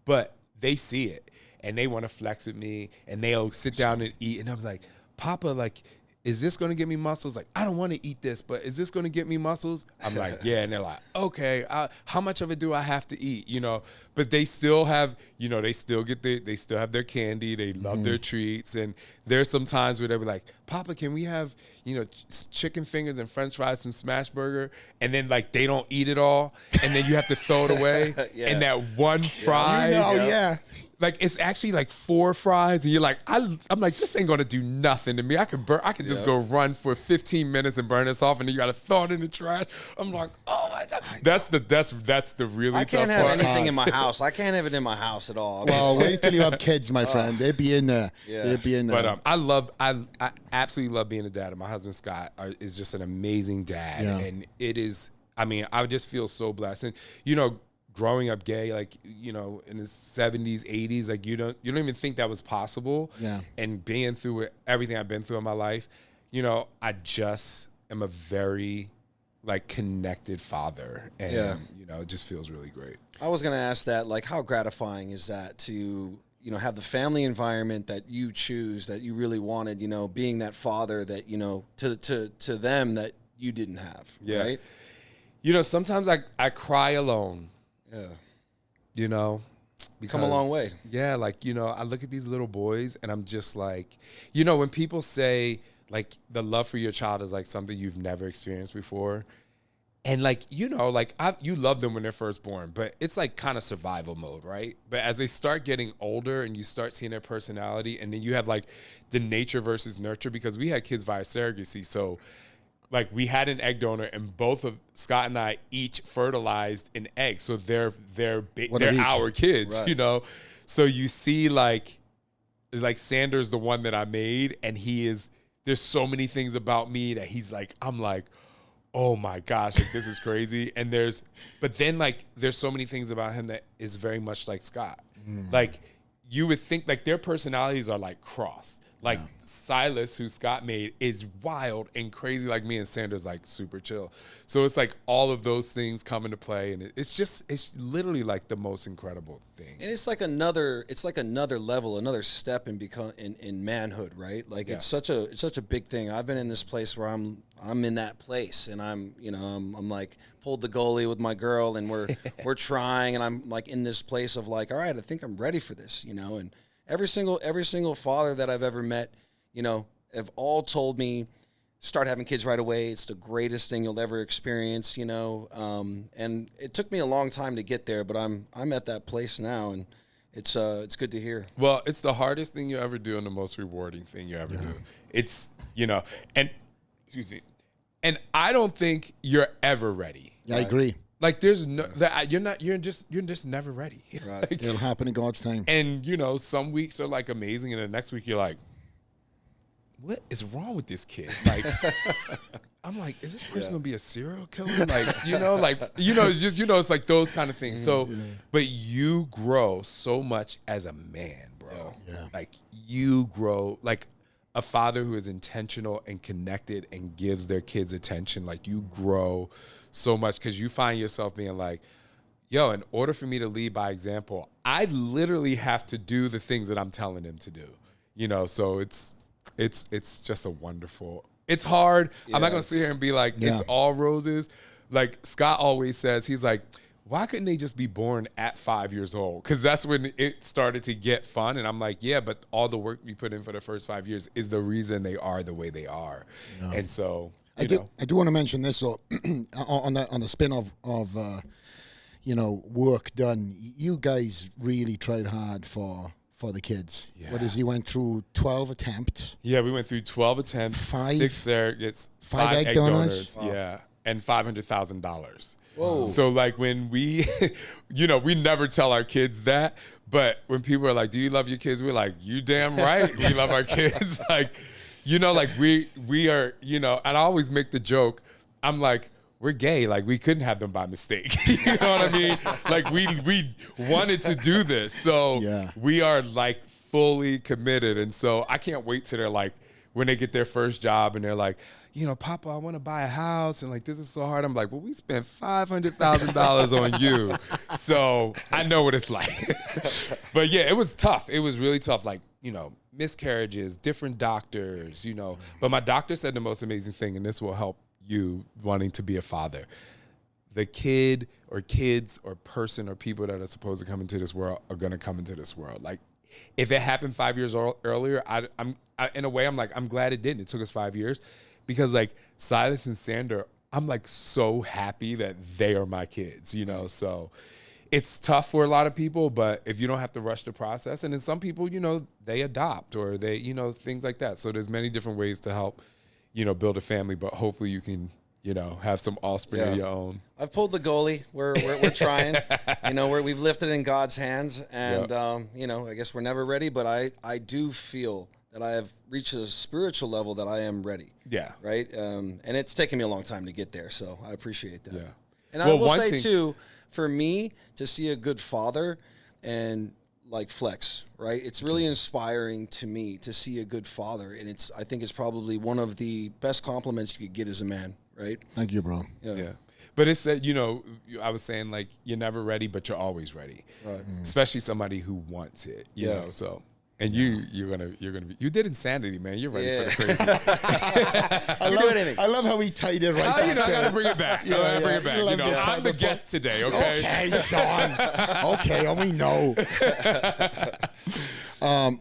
but they see it and they want to flex with me and they'll sit down and eat. And I'm like, Papa, like, is this going to get me muscles? Like, I don't want to eat this, but is this going to get me muscles? I'm like, yeah. And they're like, okay, how much of it do I have to eat? You know, but they still have, you know, they still have their candy. They love their treats. And there's some times where they'll be like, Papa, can we have, you know, chicken fingers and French fries and smash burger? And then like, they don't eat it all. And then you have to throw it away. And that one fry. Yeah. Like it's actually like 4 fries, and you're like, I'm like, this ain't gonna do nothing to me. I can just go run for 15 minutes and burn this off, and then you gotta throw it in the trash. I'm like, oh my god, that's the really tough part. I can't have anything in my house. I can't have it in my house at all. Well, wait till you have kids, my friend. They'd be in there. Yeah. They'd be in there. But I absolutely love being a dad, and my husband Scott is just an amazing dad, and it is. I mean, I just feel so blessed, and you know, growing up gay, like, you know, in the 70s, 80s, like you don't even think that was possible. Yeah. And being through it, everything I've been through in my life, you know, I just am a very like connected father, and you know, it just feels really great. I was gonna ask that, like, how gratifying is that to, you know, have the family environment that you choose, that you really wanted, you know, being that father that, you know, to them that you didn't have, right? You know, sometimes I cry alone. Yeah. You know, come a long way. Yeah. Like, you know, I look at these little boys and I'm just like, you know, when people say like the love for your child is like something you've never experienced before. And like, you know, like you love them when they're first born, but it's like kind of survival mode, right? But as they start getting older and you start seeing their personality, and then you have like the nature versus nurture, because we had kids via surrogacy. So like we had an egg donor, and both of Scott and I each fertilized an egg. So they're our kids, right. You know? So you see like Sanders, the one that I made, and there's so many things about me that he's like, I'm like, oh my gosh, like this is crazy. And but then like, there's so many things about him that is very much like Scott. Like you would think like their personalities are like crossed. Like Silas, who Scott made, is wild and crazy like me, and Sandra's like super chill. So it's like all of those things come into play, and it's literally like the most incredible thing. And it's like another level, another step in manhood, right? Like it's such a big thing. I've been in this place where I'm in that place, and I'm like pulled the goalie with my girl, and we're trying, and I'm like in this place of like, all right, I think I'm ready for this, and every single father that I've ever met, have all told me, start having kids right away. It's the greatest thing you'll ever experience, and it took me a long time to get there, but I'm at that place now, and it's good to hear. Well, it's the hardest thing you ever do and the most rewarding thing you ever do. It's, and excuse me, and I don't think you're ever ready. Yeah, right? I agree. Like there's no that you're just never ready. Right. Like, it'll happen in God's time. And some weeks are like amazing, and the next week you're like, what is wrong with this kid? Like, I'm like, is this person gonna be a serial killer? Like, it's just it's like those kind of things. So, but you grow so much as a man, bro. Yeah. Like you grow like a father who is intentional and connected and gives their kids attention. Like you grow so much because you find yourself being like, yo, in order for me to lead by example, I literally have to do the things that I'm telling him to do. So it's just a wonderful. It's hard. Yes. I'm not gonna sit here and be like it's all roses. Like Scott always says, he's like, why couldn't they just be born at 5 years old? Because that's when it started to get fun. And I'm like, yeah, but all the work we put in for the first 5 years is the reason they are the way they are. No. And so I do want to mention this. So on the spin of work done, you guys really tried hard for the kids. Yeah. What is he went through 12 attempts? Yeah, we went through 12 attempts, 6 surrogates, 5 egg donors. Wow. Yeah, and $500,000. Whoa. So like when we, we never tell our kids that, but when people are like, do you love your kids? We're like, you damn right. We love our kids. Like, like we are, and I always make the joke. I'm like, we're gay. Like we couldn't have them by mistake. You know what I mean? Like we wanted to do this. So we are like fully committed. And so I can't wait till they're like, when they get their first job and they're like, Papa, I want to buy a house. And like, this is so hard. I'm like, well, we spent $500,000 on you. So I know what it's like. But yeah, it was tough. It was really tough. Like, miscarriages, different doctors, But my doctor said the most amazing thing, and this will help you wanting to be a father. The kid or kids or person or people that are supposed to come into this world are going to come into this world. Like, if it happened 5 years earlier, I'm in a way, I'm like, I'm glad it didn't. It took us 5 years. Because like Silas and Sandra, I'm like so happy that they are my kids, So it's tough for a lot of people, but if you don't have to rush the process, and then some people, they adopt or they, things like that. So there's many different ways to help, build a family, but hopefully you can, have some offspring of your own. I've pulled the goalie. We're trying. We've lifted in God's hands, and I guess we're never ready, but I do feel that I have reached a spiritual level that I am ready. Yeah. Right? And it's taken me a long time to get there, so I appreciate that. Yeah. And I will say, too, for me, to see a good father and, like, flex, right? It's really inspiring to me to see a good father, and I think it's probably one of the best compliments you could get as a man, right? Thank you, bro. Yeah. But it's that, I was saying, like, you're never ready, but you're always ready. Right. Especially somebody who wants it, you know, so... And you're gonna be. You did Insanity, man. You're ready for the crazy. I love how he tied it right back. I gotta bring it back. Bring it back. I'm the guest today. Okay. Okay, Shaun. Okay, and we know.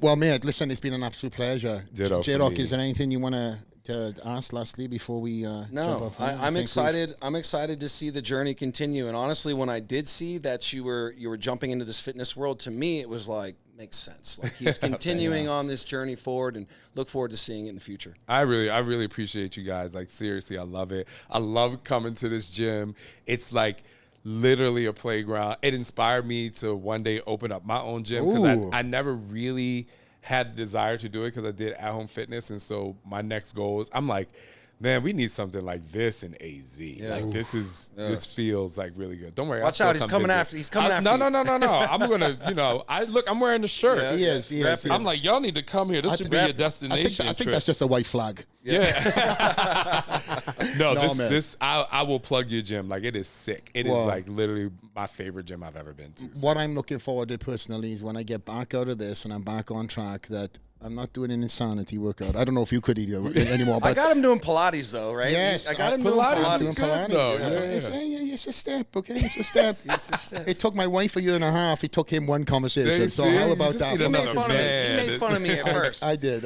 Well, man, listen, it's been an absolute pleasure. J-Rock, is there anything you want to ask lastly before we jump off? I'm excited. I'm excited to see the journey continue. And honestly, when I did see that you were jumping into this fitness world, to me, it was like, makes sense. Like he's continuing on this journey forward, and look forward to seeing it in the future. I really appreciate you guys. Like seriously, I love it. I love coming to this gym. It's like literally a playground. It inspired me to one day open up my own gym because I never really had the desire to do it because I did at-home fitness. And so my next goal is, I'm like, Man, we need something like this in AZ. Like this feels like really good. Don't worry. Watch out, he's coming after. He's coming after. No. I'm gonna, I'm wearing the shirt. He is. I'm like, y'all need to come here. This should be your destination. I think that's just a white flag. Yeah. No, this I will plug your gym. Like, it is sick. It is like literally my favorite gym I've ever been to. So. What I'm looking forward to personally is when I get back out of this and I'm back on track, that I'm not doing an insanity workout. I don't know if you could either anymore. But I got him doing Pilates though, right? Yes, I got him doing Pilates. Doing Pilates. It's a step, okay? It's a step. It took my wife a year and a half. It took him one conversation. So how about that? He made fun of me at first. I did.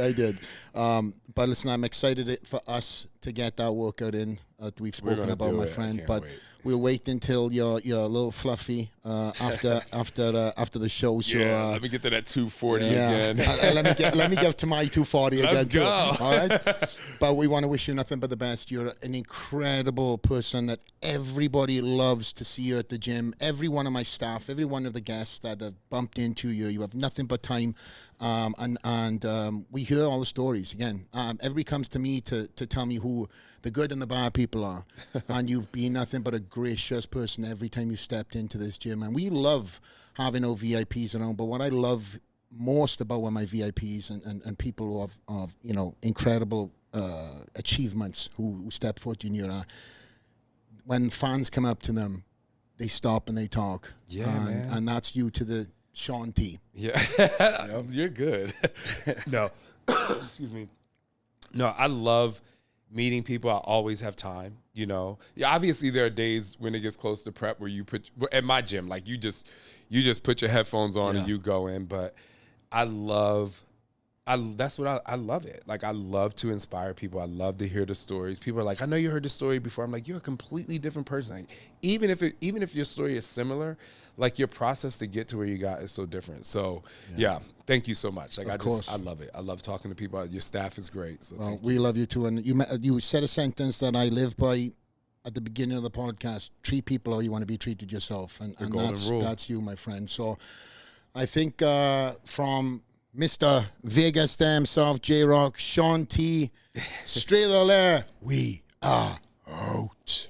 But listen, I'm excited for us to get that workout in. We've spoken about, my friend, but we'll wait until you're a little fluffy after the show. So let me get to that 240 again. let me get to my 240 Let's again too. go. All right. But we want to wish you nothing but the best. You're an incredible person that everybody loves to see you at the gym. Every one of my staff, every one of the guests that have bumped into you, you have nothing but time. And we hear all the stories again. Everybody comes to me to tell me who the good and the bad people are, and you've been nothing but a gracious person every time you stepped into this gym. And we love having our VIPs around. But what I love most about one of my VIPs and people who have incredible achievements who step foot in your when fans come up to them, they stop and they talk. And that's you to the Shaun T. Yeah. You're good. No. Excuse me. No, I love meeting people. I always have time, obviously there are days when it gets close to prep where you at my gym, like you just put your headphones on and you go in. But I love it. Like, I love to inspire people. I love to hear the stories. People are like, I know you heard the story before. I'm like, you're a completely different person. Like, even if your story is similar, like, your process to get to where you got is so different. So thank you so much. Like, I love it. I love talking to people. Your staff is great. So we love you too. And you said a sentence that I live by at the beginning of the podcast: treat people how you want to be treated yourself. And that's you, my friend. So I think from Mr. Vegas himself, J-Rock, Shaun T, straight out there, we are out.